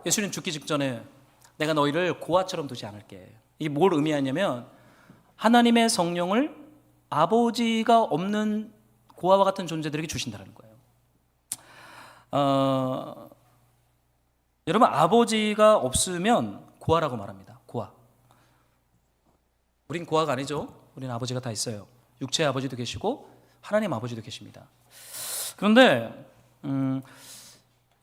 예수님 죽기 직전에 내가 너희를 고아처럼 두지 않을게. 이게 뭘 의미하냐면 하나님의 성령을 아버지가 없는 고아와 같은 존재들에게 주신다는 거예요. 여러분, 아버지가 없으면 고아라고 말합니다. 고아. 우린 고아가 아니죠. 우린 아버지가 다 있어요. 육체의 아버지도 계시고 하나님 아버지도 계십니다. 그런데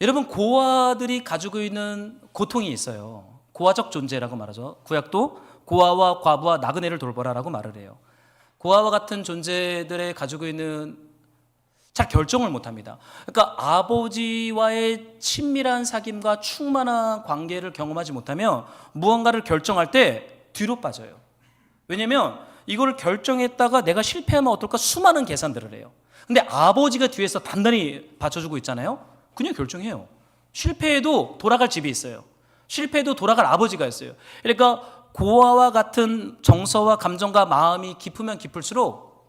여러분, 고아들이 가지고 있는 고통이 있어요. 고아적 존재라고 말하죠. 구약도 고아와 과부와 나그네를 돌보라라고 말을 해요. 고아와 같은 존재들의 가지고 있는 잘 결정을 못합니다. 그러니까 아버지와의 친밀한 사귐과 충만한 관계를 경험하지 못하면 무언가를 결정할 때 뒤로 빠져요. 왜냐하면 이걸 결정했다가 내가 실패하면 어떨까 수많은 계산들을 해요. 근데 아버지가 뒤에서 단단히 받쳐주고 있잖아요. 그냥 결정해요. 실패해도 돌아갈 집이 있어요. 실패해도 돌아갈 아버지가 있어요. 그러니까 고아와 같은 정서와 감정과 마음이 깊으면 깊을수록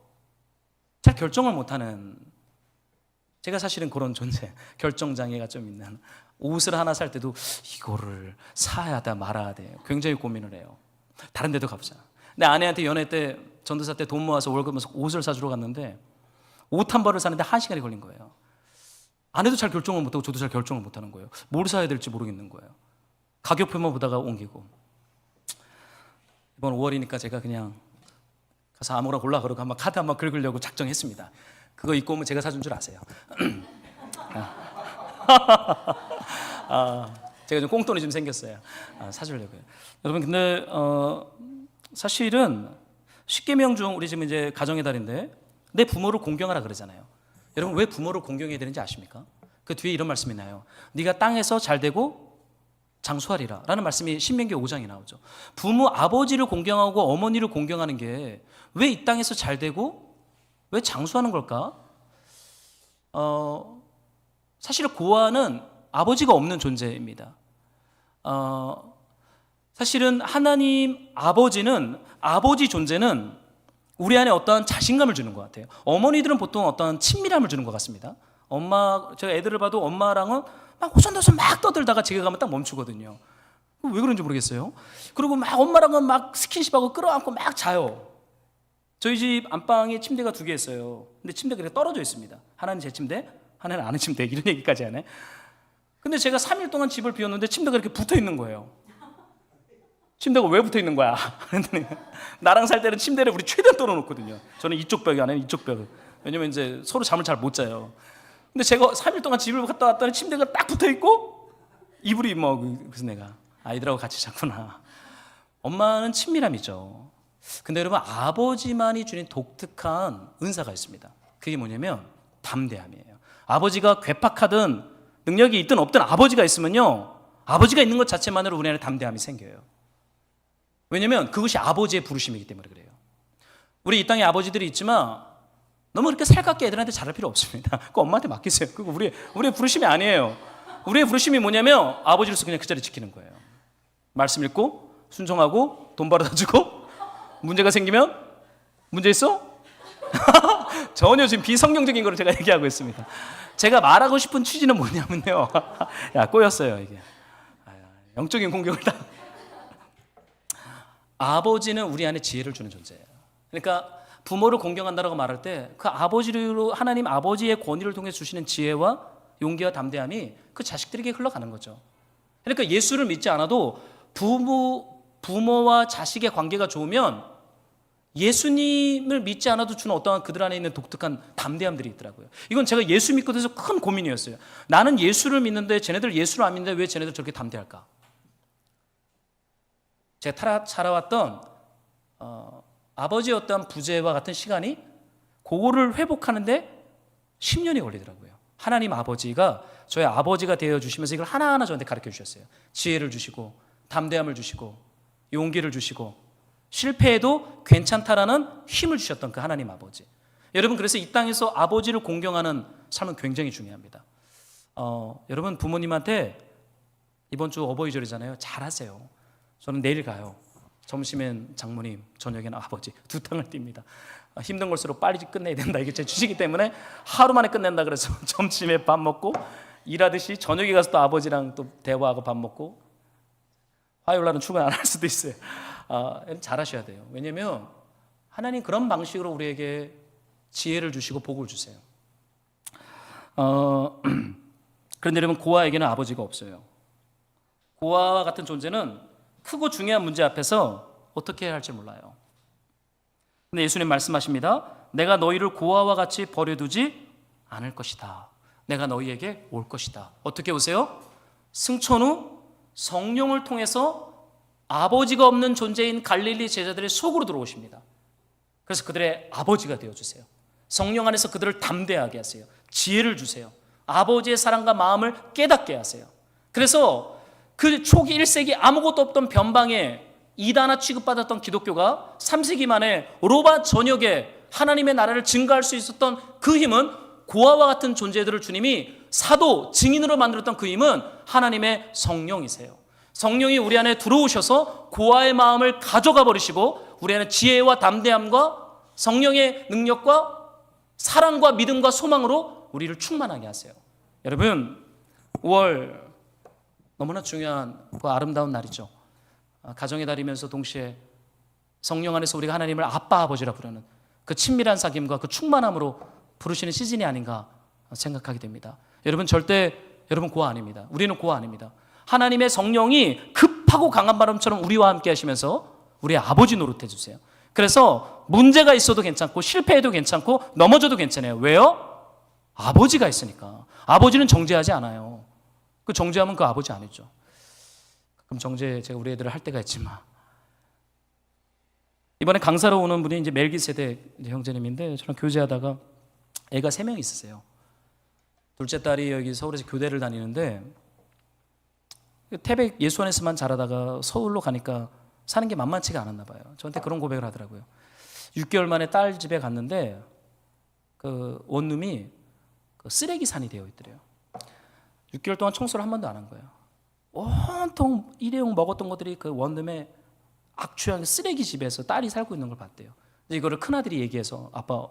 잘 결정을 못하는, 제가 사실은 그런 존재, 결정장애가 좀 있는, 옷을 하나 살 때도 이거를 사야 돼 말아야 돼 굉장히 고민을 해요. 다른 데도 가보자. 내 아내한테 연애 때, 전도사 때 돈 모아서 월급 모아서 옷을 사주러 갔는데 옷 한 벌을 사는데 1시간이 걸린 거예요. 아내도 잘 결정을 못하고 저도 잘 결정을 못하는 거예요. 뭘 사야 될지 모르겠는 거예요. 가격표만 보다가 옮기고, 이번 5월이니까 제가 그냥 가서 아무거나 골라 그러고 한번 카드 한번 긁으려고 작정했습니다. 그거 입고 오면 제가 사준 줄 아세요. 제가 좀 꽁돈이 좀 생겼어요. 사주려고요. 여러분, 근데 사실은 10계명 중 우리 지금 이제 가정의 달인데 내 부모를 공경하라 그러잖아요. 여러분, 왜 부모를 공경해야 되는지 아십니까? 그 뒤에 이런 말씀이 나요. 네가 땅에서 잘 되고 장수하리라 라는 말씀이 신명기 5장에 나오죠. 부모, 아버지를 공경하고 어머니를 공경하는 게 왜 이 땅에서 잘 되고 왜 장수하는 걸까? 사실 고아는 아버지가 없는 존재입니다. 사실은 하나님 아버지는, 아버지 존재는 우리 안에 어떠한 자신감을 주는 것 같아요. 어머니들은 보통 어떠한 친밀함을 주는 것 같습니다. 제가 애들을 봐도 엄마랑은 막 오손도손 막 떠들다가 제가 가면 딱 멈추거든요. 왜 그런지 모르겠어요. 그리고 막 엄마랑은 막 스킨십하고 끌어안고 막 자요. 저희 집 안방에 침대가 2개 있어요. 근데 침대가 이렇게 떨어져 있습니다. 하나는 제 침대, 하나는 아는 침대, 이런 얘기까지 하네. 근데 제가 3일 동안 집을 비웠는데 침대가 이렇게 붙어 있는 거예요. 침대가 왜 붙어 있는 거야? 나랑 살 때는 침대를 우리 최대한 떨어놓거든요. 저는 이쪽 벽이 아니라 이쪽 벽. 왜냐면 이제 서로 잠을 잘 못 자요. 근데 제가 3일 동안 집을 갔다 왔더니 침대가 딱 붙어 있고 이불이 그래서 내가 아이들하고 같이 잤구나. 엄마는 친밀함이죠. 근데 여러분, 아버지만이 주는 독특한 은사가 있습니다. 그게 뭐냐면 담대함이에요. 아버지가 괴팍하든 능력이 있든 없든 아버지가 있으면요, 아버지가 있는 것 자체만으로 우리 안에 담대함이 생겨요. 왜냐면 그것이 아버지의 부르심이기 때문에 그래요. 우리 이 땅에 아버지들이 있지만 너무 그렇게 살갑게 애들한테 잘할 필요 없습니다. 그거 엄마한테 맡기세요. 그거 우리의 부르심이 아니에요. 우리의 부르심이 뭐냐면 아버지로서 그냥 그 자리 지키는 거예요. 말씀 읽고 순종하고 돈 벌어다 주고, 문제가 생기면 문제 있어? 전혀 지금 비성경적인 거를 제가 얘기하고 있습니다. 제가 말하고 싶은 취지는 뭐냐면요. 야, 꼬였어요 이게. 영적인 공격을 다. 아버지는 우리 안에 지혜를 주는 존재예요. 그러니까 부모를 공경한다라고 말할 때 그 아버지로 하나님 아버지의 권위를 통해 주시는 지혜와 용기와 담대함이 그 자식들에게 흘러가는 거죠. 그러니까 예수를 믿지 않아도 부모와 자식의 관계가 좋으면 예수님을 믿지 않아도 주는 어떠한 그들 안에 있는 독특한 담대함들이 있더라고요. 이건 제가 예수 믿고 돼서 큰 고민이었어요. 나는 예수를 믿는데 쟤네들 예수를 안 믿는데 왜 쟤네들 저렇게 담대할까? 제가 살아왔던 아버지의 어떤 부재와 같은 시간이 그거를 회복하는데 10년이 걸리더라고요. 하나님 아버지가 저의 아버지가 되어주시면서 이걸 하나하나 저한테 가르쳐 주셨어요. 지혜를 주시고 담대함을 주시고 용기를 주시고 실패해도 괜찮다라는 힘을 주셨던 그 하나님 아버지. 여러분, 그래서 이 땅에서 아버지를 공경하는 삶은 굉장히 중요합니다. 여러분, 부모님한테 이번 주 어버이절이잖아요. 잘하세요. 저는 내일 가요. 점심엔 장모님, 저녁에는 아버지, 두 탕을 띱니다. 힘든 걸수록 빨리 끝내야 된다. 이게 제 주시기 때문에 하루 만에 끝낸다 그래서 점심에 밥 먹고 일하듯이 저녁에 가서 또 아버지랑 또 대화하고 밥 먹고, 화요일 날은 출근 안 할 수도 있어요. 잘하셔야 돼요. 왜냐하면 하나님 그런 방식으로 우리에게 지혜를 주시고 복을 주세요. 그런데 여러분, 고아에게는 아버지가 없어요. 고아와 같은 존재는 크고 중요한 문제 앞에서 어떻게 해야 할지 몰라요. 근데 예수님 말씀하십니다. 내가 너희를 고아와 같이 버려두지 않을 것이다. 내가 너희에게 올 것이다. 어떻게 오세요? 승천 후 성령을 통해서 아버지가 없는 존재인 갈릴리 제자들의 속으로 들어오십니다. 그래서 그들의 아버지가 되어주세요. 성령 안에서 그들을 담대하게 하세요. 지혜를 주세요. 아버지의 사랑과 마음을 깨닫게 하세요. 그래서 그 초기 1세기 아무것도 없던 변방에 이단아 취급받았던 기독교가 3세기 만에 로마 전역에 하나님의 나라를 증거할 수 있었던 그 힘은, 고아와 같은 존재들을 주님이 사도, 증인으로 만들었던 그 힘은 하나님의 성령이세요. 성령이 우리 안에 들어오셔서 고아의 마음을 가져가 버리시고 우리 안에 지혜와 담대함과 성령의 능력과 사랑과 믿음과 소망으로 우리를 충만하게 하세요. 여러분, 5월 너무나 중요한 그 아름다운 날이죠. 가정의 달이면서 동시에 성령 안에서 우리가 하나님을 아빠 아버지라 부르는 그 친밀한 사귐과 그 충만함으로 부르시는 시즌이 아닌가 생각하게 됩니다. 여러분, 절대 여러분 고아 아닙니다. 우리는 고아 아닙니다. 하나님의 성령이 급하고 강한 바람처럼 우리와 함께 하시면서 우리의 아버지 노릇해 주세요. 그래서 문제가 있어도 괜찮고 실패해도 괜찮고 넘어져도 괜찮아요. 왜요? 아버지가 있으니까. 아버지는 정죄하지 않아요. 그 정죄하면 그 아버지 아니죠. 가끔 정죄 제가 우리 애들을 할 때가 있지만, 이번에 강사로 오는 분이 이제 멜기세덱 형제님인데, 저랑 교제하다가 애가 3명 있으세요. 둘째 딸이 여기 서울에서 교대를 다니는데 태백 예수 안에서만 자라다가 서울로 가니까 사는 게 만만치가 않았나 봐요. 저한테 그런 고백을 하더라고요. 6개월 만에 딸 집에 갔는데 그 원룸이 그 쓰레기 산이 되어 있더래요. 6개월 동안 청소를 한 번도 안 한 거예요. 온통 일회용 먹었던 것들이 그 원룸에 악취한 쓰레기 집에서 딸이 살고 있는 걸 봤대요. 근데 이거를 큰아들이 얘기해서, 아빠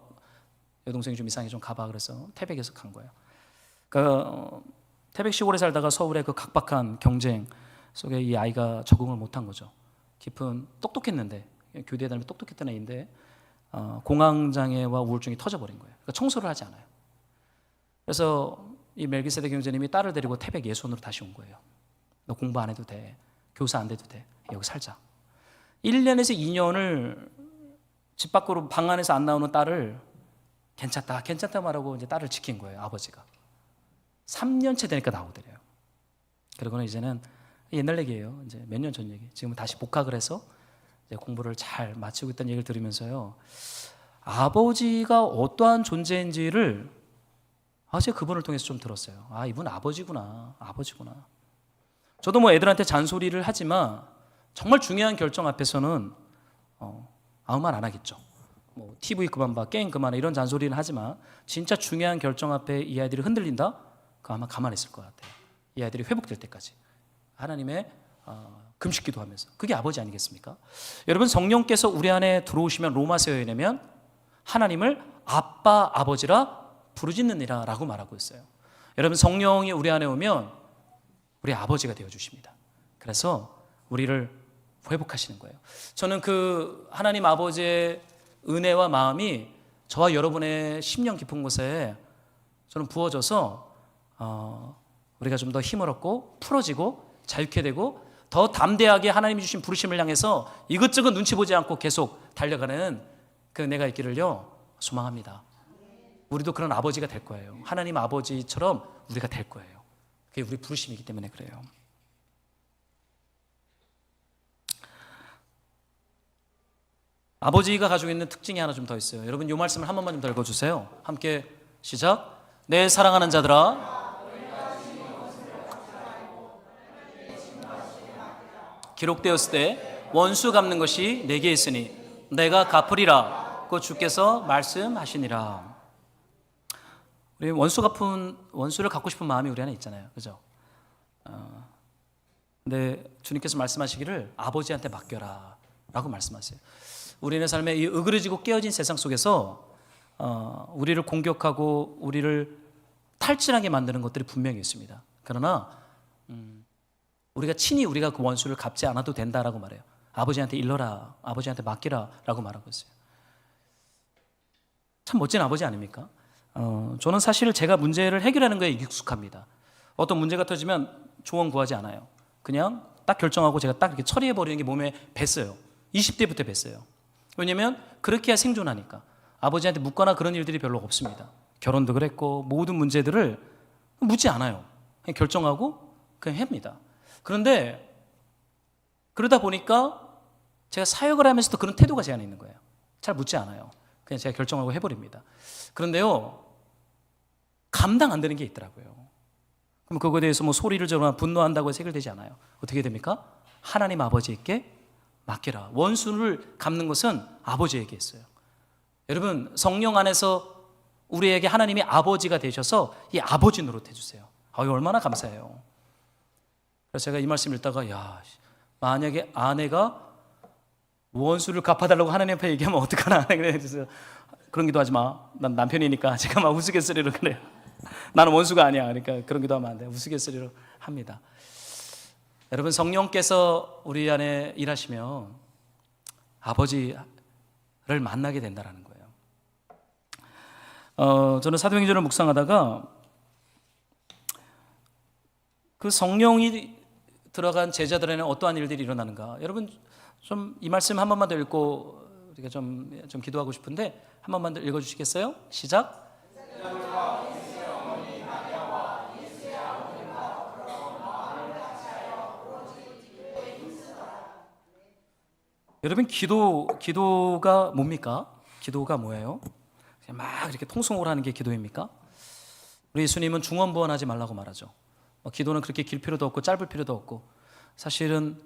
여동생이 좀 이상해, 좀 가봐 그래서 태백에서 간 거예요. 태백 시골에 살다가 서울의 그 각박한 경쟁 속에 이 아이가 적응을 못한 거죠. 깊은, 똑똑했는데, 교대에 다니면 똑똑했던 애인데 공황장애와 우울증이 터져버린 거예요. 그러니까 청소를 하지 않아요. 그래서 이 멜기세덱 형제님이 딸을 데리고 태백 예수원으로 다시 온 거예요. 너 공부 안 해도 돼, 교사 안 돼도 돼, 여기 살자. 1년에서 2년을 집 밖으로 방 안에서 안 나오는 딸을 괜찮다 말하고 이제 딸을 지킨 거예요, 아버지가. 3년째 되니까 나오더래요. 그러고는 이제는 옛날 얘기예요. 이제 몇 년 전 얘기. 지금은 다시 복학을 해서 이제 공부를 잘 마치고 있다는 얘기를 들으면서요, 아버지가 어떠한 존재인지를 제가 그분을 통해서 좀 들었어요. 이분 아버지구나. 저도 뭐 애들한테 잔소리를 하지만 정말 중요한 결정 앞에서는 아무 말 안 하겠죠. 뭐 TV 그만 봐, 게임 그만해, 이런 잔소리는 하지만 진짜 중요한 결정 앞에 이 아이들이 흔들린다? 그거 아마 가만히 있을 것 같아요. 이 아이들이 회복될 때까지 하나님의 금식 기도하면서. 그게 아버지 아니겠습니까? 여러분, 성령께서 우리 안에 들어오시면 로마서에 내면 하나님을 아빠 아버지라 부르짖느니라 라고 말하고 있어요. 여러분, 성령이 우리 안에 오면 우리 아버지가 되어주십니다. 그래서 우리를 회복하시는 거예요. 저는 그 하나님 아버지의 은혜와 마음이 저와 여러분의 심령 깊은 곳에 저는 부어져서 우리가 좀 더 힘을 얻고 풀어지고 자유케 되고 더 담대하게 하나님이 주신 부르심을 향해서 이것저것 눈치 보지 않고 계속 달려가는 그 내가 있기를요 소망합니다. 우리도 그런 아버지가 될 거예요. 하나님 아버지처럼 우리가 될 거예요. 그게 우리 부르심이기 때문에 그래요. 아버지가 가지고 있는 특징이 하나 좀 더 있어요. 여러분, 이 말씀을 한 번만 좀 더 읽어주세요. 함께 시작. 내 사랑하는 자들아, 기록되었을 때 원수 갚는 것이 내게 있으니 내가 갚으리라 고 주께서 말씀하시니라. 우리 원수를 갚고 싶은 마음이 우리 안에 있잖아요, 그죠? 근데 주님께서 말씀하시기를 아버지한테 맡겨라 라고 말씀하세요. 우리의 삶에 이 으그러지고 깨어진 세상 속에서 우리를 공격하고 우리를 탈진하게 만드는 것들이 분명히 있습니다. 그러나 우리가 그 원수를 갚지 않아도 된다라고 말해요. 아버지한테 일러라, 아버지한테 맡기라 라고 말하고 있어요. 참 멋진 아버지 아닙니까? 저는 사실 제가 문제를 해결하는 거에 익숙합니다. 어떤 문제가 터지면 조언 구하지 않아요. 그냥 딱 결정하고 제가 딱 이렇게 처리해버리는 게 몸에 뱄어요. 20대부터 뱄어요. 왜냐하면 그렇게 해야 생존하니까. 아버지한테 묻거나 그런 일들이 별로 없습니다. 결혼도 그랬고 모든 문제들을 묻지 않아요. 그냥 결정하고 그냥 합니다. 그런데 그러다 보니까 제가 사역을 하면서도 그런 태도가 제 안에 있는 거예요. 잘 묻지 않아요. 그냥 제가 결정하고 해버립니다. 그런데요, 감당 안 되는 게 있더라고요. 그럼 그거에 대해서 뭐 소리를 지르거나 분노한다고 해서 해결되지 않아요. 어떻게 됩니까? 하나님 아버지께 맡겨라. 원수를 갚는 것은 아버지에게 있어요. 여러분, 성령 안에서 우리에게 하나님이 아버지가 되셔서 이 아버지 노릇해 주세요. 얼마나 감사해요. 그래서 제가 이 말씀 읽다가 만약에 아내가 원수를 갚아달라고 하나님 앞에 얘기하면 어떡하나. 그래서 그런 기도 하지 마. 난 남편이니까 제가 막 우스갯소리로 그래요. 나는 원수가 아니야. 그러니까 그런 기도 하면 안 돼. 우스갯소리로 합니다. 여러분, 성령께서 우리 안에 일하시면 아버지를 만나게 된다는 거예요. 저는 사도행전을 묵상하다가 그 성령이 들어간 제자들에는 어떠한 일들이 일어나는가. 여러분, 좀 이 말씀 한 번만 더 읽고 우리가 좀 기도하고 싶은데 한 번만 더 읽어주시겠어요? 시작. 여러분, 기도가 뭡니까? 기도가 뭐예요? 그냥 막 이렇게 통성으로 하는 게 기도입니까? 우리 예수님은 중언부언하지 말라고 말하죠. 기도는 그렇게 길 필요도 없고 짧을 필요도 없고, 사실은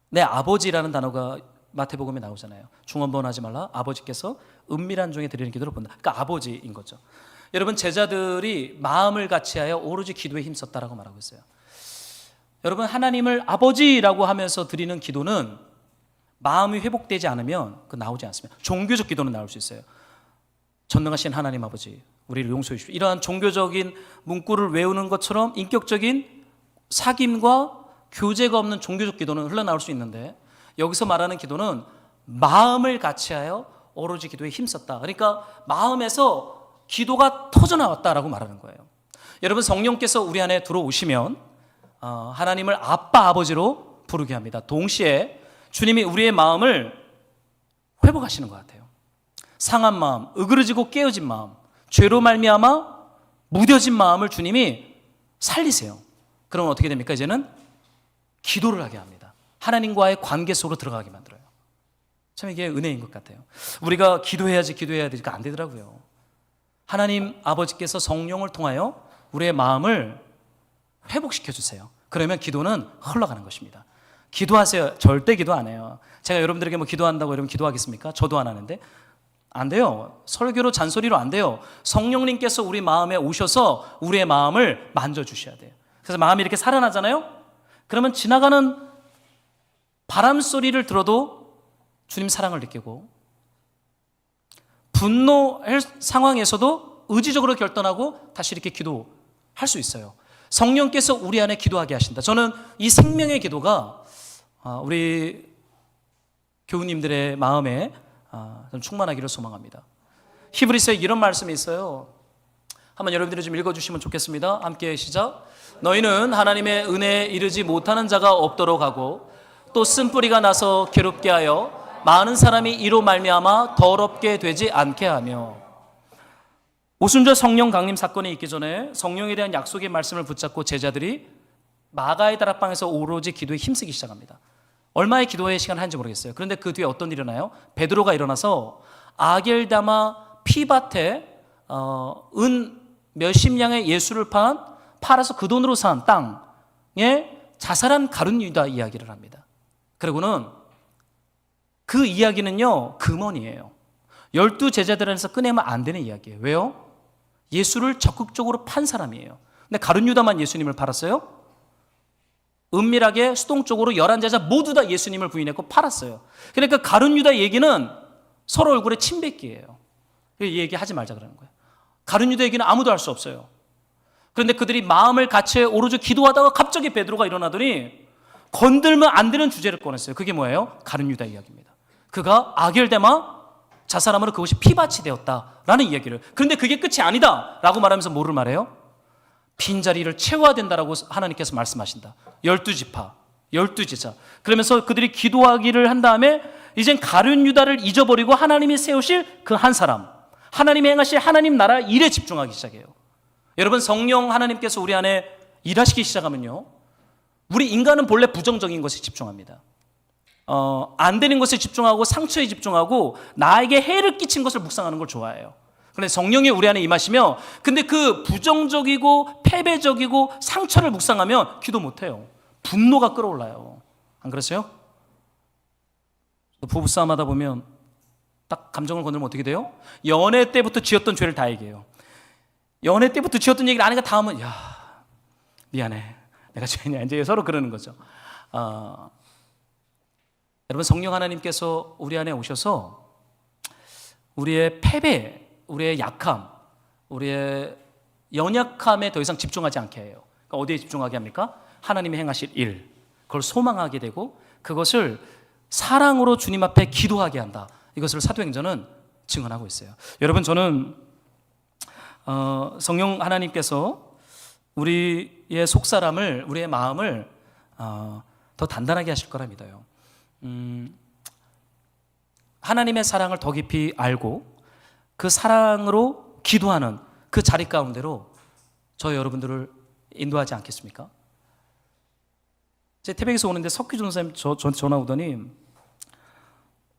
내 아버지라는 단어가 마태복음에 나오잖아요. 중언부언하지 말라. 아버지께서 은밀한 중에 드리는 기도를 본다. 그러니까 아버지인 거죠. 여러분, 제자들이 마음을 같이하여 오로지 기도에 힘썼다라고 말하고 있어요. 여러분, 하나님을 아버지라고 하면서 드리는 기도는 마음이 회복되지 않으면 그 나오지 않습니다. 종교적 기도는 나올 수 있어요. 전능하신 하나님 아버지, 우리를 용서해 주십시오. 이러한 종교적인 문구를 외우는 것처럼 인격적인 사귐과 교제가 없는 종교적 기도는 흘러나올 수 있는데, 여기서 말하는 기도는 마음을 같이하여 오로지 기도에 힘썼다. 그러니까 마음에서 기도가 터져나왔다라고 말하는 거예요. 여러분, 성령께서 우리 안에 들어오시면 하나님을 아빠 아버지로 부르게 합니다. 동시에 주님이 우리의 마음을 회복하시는 것 같아요. 상한 마음, 으그러지고 깨어진 마음, 죄로 말미암아 무뎌진 마음을 주님이 살리세요. 그러면 어떻게 됩니까? 이제는 기도를 하게 합니다. 하나님과의 관계 속으로 들어가게 만들어요. 참 이게 은혜인 것 같아요. 우리가 기도해야 되니까 안 되더라고요. 하나님 아버지께서 성령을 통하여 우리의 마음을 회복시켜 주세요. 그러면 기도는 흘러가는 것입니다. 기도하세요. 절대 기도 안 해요. 제가 여러분들에게 뭐 기도한다고 여러분 기도하겠습니까? 저도 안 하는데. 안 돼요. 설교로 잔소리로 안 돼요. 성령님께서 우리 마음에 오셔서 우리의 마음을 만져주셔야 돼요. 그래서 마음이 이렇게 살아나잖아요. 그러면 지나가는 바람 소리를 들어도 주님 사랑을 느끼고, 분노할 상황에서도 의지적으로 결단하고 다시 이렇게 기도할 수 있어요. 성령께서 우리 안에 기도하게 하신다. 저는 이 생명의 기도가 우리 교우님들의 마음에 좀 충만하기를 소망합니다. 히브리서에 이런 말씀이 있어요. 한번 여러분들이 좀 읽어주시면 좋겠습니다. 함께 시작. 너희는 하나님의 은혜에 이르지 못하는 자가 없도록 하고, 또 쓴뿌리가 나서 괴롭게 하여 많은 사람이 이로 말미암아 더럽게 되지 않게 하며. 오순절 성령 강림 사건이 있기 전에 성령에 대한 약속의 말씀을 붙잡고 제자들이 마가의 다락방에서 오로지 기도에 힘쓰기 시작합니다. 얼마의 기도의 시간을 하는지 모르겠어요. 그런데 그 뒤에 어떤 일이 일어나요? 베드로가 일어나서 아겔다마 피밭에 은 몇십 냥의 예수를 팔아서 그 돈으로 산 땅에 자살한 가룟 유다 이야기를 합니다. 그리고는 그 이야기는요, 금원이에요. 12 제자들 안에서 꺼내면 안 되는 이야기예요. 왜요? 예수를 적극적으로 판 사람이에요. 근데 가룟 유다만 예수님을 팔았어요? 은밀하게 수동적으로 11제자 모두 다 예수님을 부인했고 팔았어요. 그러니까 가룟 유다 얘기는 서로 얼굴에 침 뱉기예요. 이 얘기 하지 말자 그러는 거예요. 가룟 유다 얘기는 아무도 할 수 없어요. 그런데 그들이 마음을 같이 오로지 기도하다가 갑자기 베드로가 일어나더니 건들면 안 되는 주제를 꺼냈어요. 그게 뭐예요? 가룟 유다 이야기입니다. 그가 아겔데마 자살함으로 그것이 피밭이 되었다라는 이야기를. 그런데 그게 끝이 아니다 라고 말하면서 뭐를 말해요? 빈자리를 채워야 된다라고 하나님께서 말씀하신다. 12지파, 12제자. 그러면서 그들이 기도하기를 한 다음에 이젠 가룟 유다를 잊어버리고 하나님이 세우실 그 한 사람, 하나님이 행하실 하나님 나라 일에 집중하기 시작해요. 여러분, 성령 하나님께서 우리 안에 일하시기 시작하면요, 우리 인간은 본래 부정적인 것에 집중합니다. 안 되는 것에 집중하고 상처에 집중하고 나에게 해를 끼친 것을 묵상하는 걸 좋아해요. 그런데 성령이 우리 안에 임하시며, 근데 그 부정적이고 패배적이고 상처를 묵상하면 기도 못해요. 분노가 끌어올라요. 안 그러세요? 부부싸움 하다 보면 딱 감정을 건드리면 어떻게 돼요? 연애 때부터 지었던 죄를 다 얘기해요. 연애 때부터 지었던 얘기를 아내가 다 하면, 야, 미안해, 내가 죄냐, 이제 서로 그러는 거죠. 여러분, 성령 하나님께서 우리 안에 오셔서 우리의 패배, 우리의 약함, 우리의 연약함에 더 이상 집중하지 않게 해요. 그러니까 어디에 집중하게 합니까? 하나님이 행하실 일, 그걸 소망하게 되고 그것을 사랑으로 주님 앞에 기도하게 한다. 이것을 사도행전은 증언하고 있어요. 여러분, 저는 성령 하나님께서 우리의 속사람을, 우리의 마음을 더 단단하게 하실 거라 믿어요. 하나님의 사랑을 더 깊이 알고 그 사랑으로 기도하는 그 자리 가운데로 저 여러분들을 인도하지 않겠습니까? 제 태백에서 오는데 석규 전사님 저한테 전화 오더니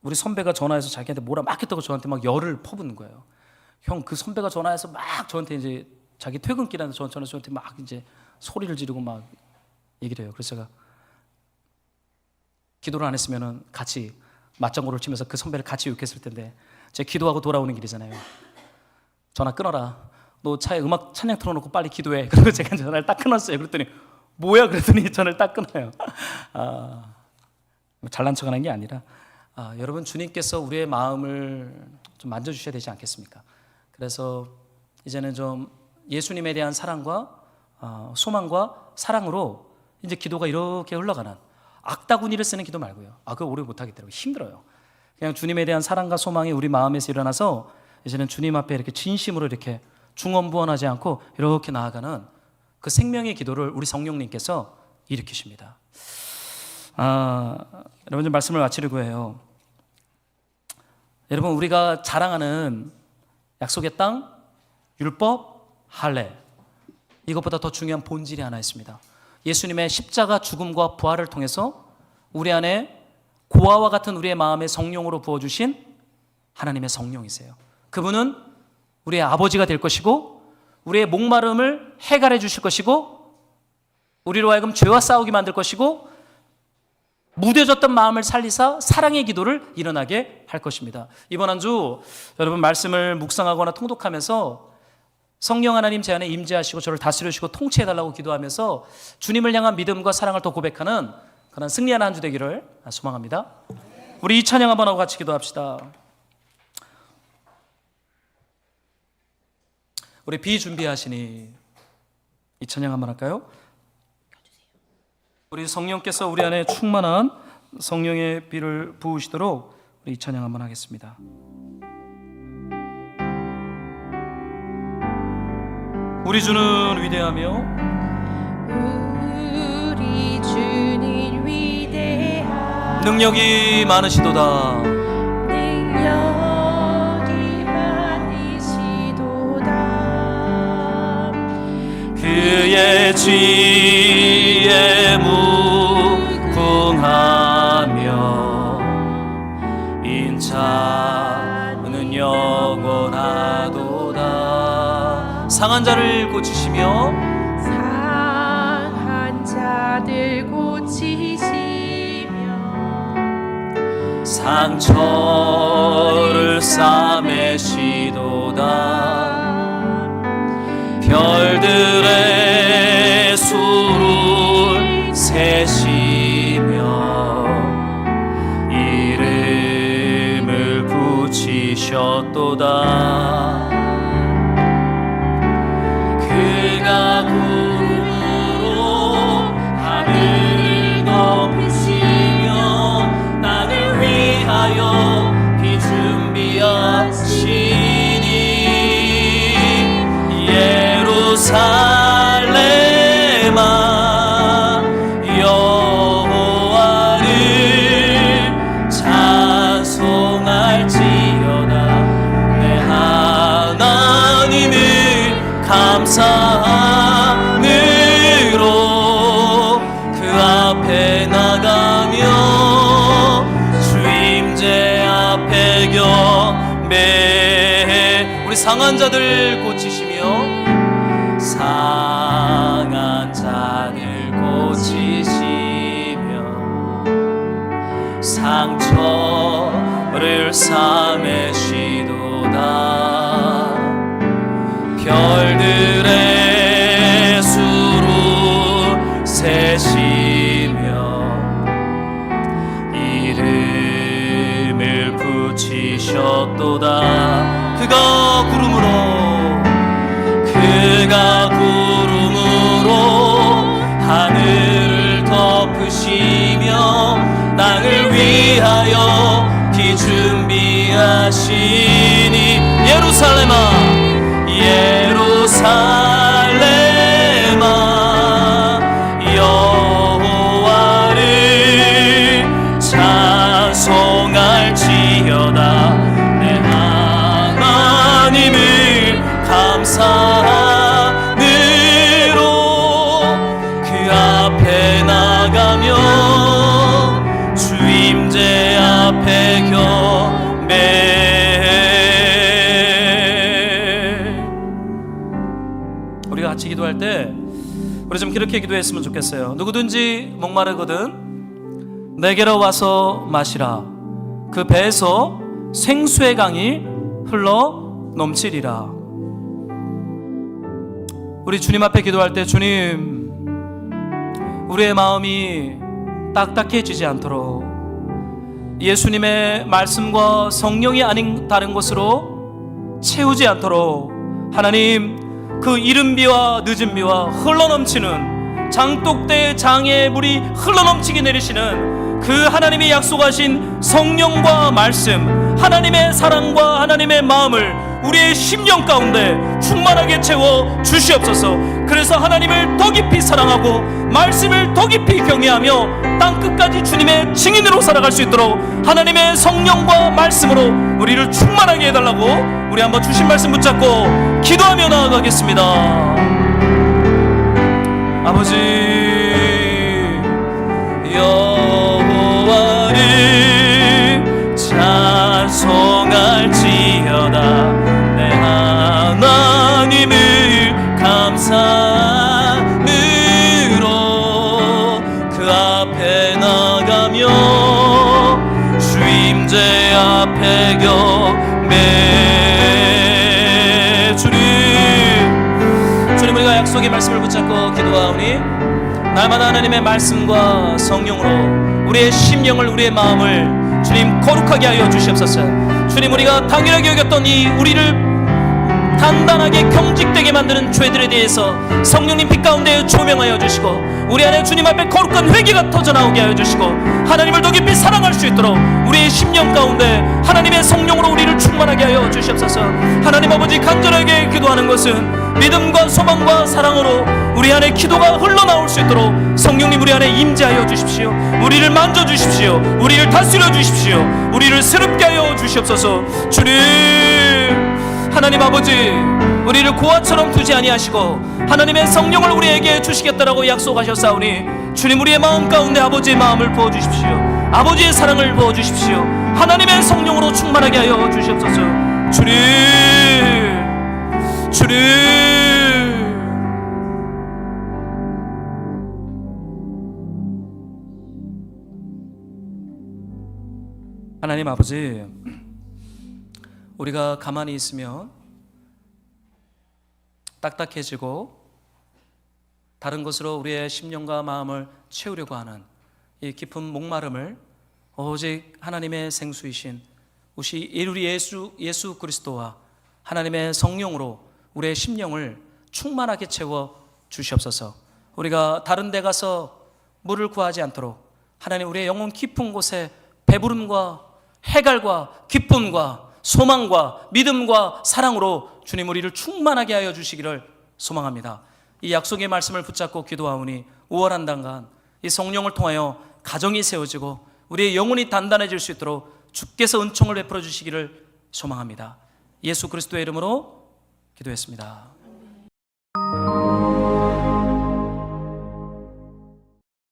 우리 선배가 전화해서 자기한테 뭐라 막 했다고 저한테 막 열을 퍼붓는 거예요. 형, 그 선배가 전화해서 막 저한테 이제 자기 퇴근길에 저한테 막 이제 소리를 지르고 막 얘기를 해요. 그래서 제가 기도를 안 했으면은 같이 맞장구를 치면서 그 선배를 같이 욕했을 텐데, 제가 기도하고 돌아오는 길이잖아요. 전화 끊어라. 너 차에 음악 찬양 틀어놓고 빨리 기도해. 그리고 제가 전화를 딱 끊었어요. 그랬더니 뭐야? 그랬더니 전화를 딱 끊어요. 잘난 척하는 게 아니라 여러분, 주님께서 우리의 마음을 좀 만져주셔야 되지 않겠습니까? 그래서 이제는 좀 예수님에 대한 사랑과 소망과 사랑으로 이제 기도가 이렇게 흘러가는, 악다구니를 쓰는 기도 말고요. 그거 오래 못하겠더라고요. 힘들어요. 그냥 주님에 대한 사랑과 소망이 우리 마음에서 일어나서 이제는 주님 앞에 이렇게 진심으로 이렇게 중언부언하지 않고 이렇게 나아가는 그 생명의 기도를 우리 성령님께서 일으키십니다. 여러분, 좀 말씀을 마치려고 해요. 여러분, 우리가 자랑하는 약속의 땅, 율법, 할례, 이것보다 더 중요한 본질이 하나 있습니다. 예수님의 십자가 죽음과 부활을 통해서 우리 안에 고아와 같은 우리의 마음에 성령으로 부어주신 하나님의 성령이세요. 그분은 우리의 아버지가 될 것이고 우리의 목마름을 해결해 주실 것이고 우리로 하여금 죄와 싸우게 만들 것이고 무뎌졌던 마음을 살리사 사랑의 기도를 일어나게 할 것입니다. 이번 한 주 여러분, 말씀을 묵상하거나 통독하면서 성령 하나님 제 안에 임재하시고 저를 다스려주시고 통치해달라고 기도하면서 주님을 향한 믿음과 사랑을 더 고백하는 그런 승리하는 한 주 되기를 소망합니다. 우리 이 찬양 한번 하고 같이 기도합시다. 우리 비 준비하시니 이 찬양 한번 할까요? 우리 성령께서 우리 안에 충만한 성령의 비를 부으시도록 우리 이 찬양 한번 하겠습니다. 우리 주는 위대하며 우리 주는 위대하며 능력이 많으시도다. 능력이 많으시도다. 그의 지혜 무궁하며 인자는 영원하도다. 상한 자를 고치시며 상한 자들 고치시며 상처를 싸매시도다. 별들의 수를 세시며 이름을 붙이셨도다. 그가 구름으로 하늘을 덮으시며 나를 위하여 비 준비하시니 예루살렘아 여호와를 찬양하라. 감사함으로 그 앞에 나가며 주임제 앞에 경배해. 우리 상한 자들 고치시며 상한 자들 고치시며 상처를 삼으시도다. 별들의 수로 세시며 이름을 붙이셨도다. 그가 구름으로 하늘을 덮으시며 땅을 위하여 비 준비하시니 예루살렘아 여호와를 찬송할지어다. 내 하나님을 감사함으로 그 앞에 나가며 주임제 앞에 경배해. 우리가 같이 기도할 때 우리 좀 그렇게 기도했으면 좋겠어요. 누구든지 목마르거든 내게로 와서 마시라. 그 배에서 생수의 강이 흘러 넘치리라. 우리 주님 앞에 기도할 때 주님, 우리의 마음이 딱딱해지지 않도록 예수님의 말씀과 성령이 아닌 다른 것으로 채우지 않도록 하나님, 그 이른 비와 늦은 비와 흘러넘치는 장독대의 장의 물이 흘러넘치게 내리시는 그 하나님이 약속하신 성령과 말씀, 하나님의 사랑과 하나님의 마음을 우리의 심령 가운데 충만하게 채워 주시옵소서. 그래서 하나님을 더 깊이 사랑하고 말씀을 더 깊이 경외하며 땅끝까지 주님의 증인으로 살아갈 수 있도록 하나님의 성령과 말씀으로 우리를 충만하게 해달라고 우리 한번 주신 말씀 붙잡고 기도하며 나아가겠습니다. 아버지, 여호와를 찬송할지어다. 내 하나님을 감사함으로 그 앞에 나가며 주임제 앞에 경배. 주님, 우리가 약속의 말씀을 붙잡고 기도하오니 날마다 하나님의 말씀과 성령으로 우리의 심령을, 우리의 마음을 주님 거룩하게 하여 주시옵소서. 주님, 우리가 당연하게 여겼던 이 우리를 단단하게 경직되게 만드는 죄들에 대해서 성령님 빛 가운데 조명하여 주시고 우리 안에 주님 앞에 거룩한 회개가 터져나오게 하여 주시고 하나님을 더 깊이 사랑할 수 있도록 우리의 심령 가운데 하나님의 성령으로 우리를 충만하게 하여 주시옵소서. 하나님 아버지, 간절하게 기도하는 것은 믿음과 소망과 사랑으로 우리 안에 기도가 흘러나올 수 있도록 성령님 우리 안에 임재하여 주십시오. 우리를 만져주십시오. 우리를 다스려 주십시오. 우리를 새롭게 하여 주시옵소서. 주님, 하나님 아버지, 우리를 고아처럼 두지 아니하시고 하나님의 성령을 우리에게 주시겠다라고 약속하셨사오니 주님, 우리의 마음 가운데 아버지의 마음을 부어주십시오. 아버지의 사랑을 부어주십시오. 하나님의 성령으로 충만하게 하여 주시옵소서. 주님, 하나님 아버지, 우리가 가만히 있으면 딱딱해지고 다른 것으로 우리의 심령과 마음을 채우려고 하는 이 깊은 목마름을 오직 하나님의 생수이신 우리 예수 그리스도와 하나님의 성령으로 우리의 심령을 충만하게 채워 주시옵소서. 우리가 다른 데 가서 물을 구하지 않도록 하나님, 우리의 영혼 깊은 곳에 배부름과 해갈과 기쁨과 소망과 믿음과 사랑으로 주님 우리를 충만하게 하여 주시기를 소망합니다. 이 약속의 말씀을 붙잡고 기도하오니 5월 한 달간 이 성령을 통하여 가정이 세워지고 우리의 영혼이 단단해질 수 있도록 주께서 은총을 베풀어 주시기를 소망합니다. 예수 그리스도의 이름으로 기도했습니다.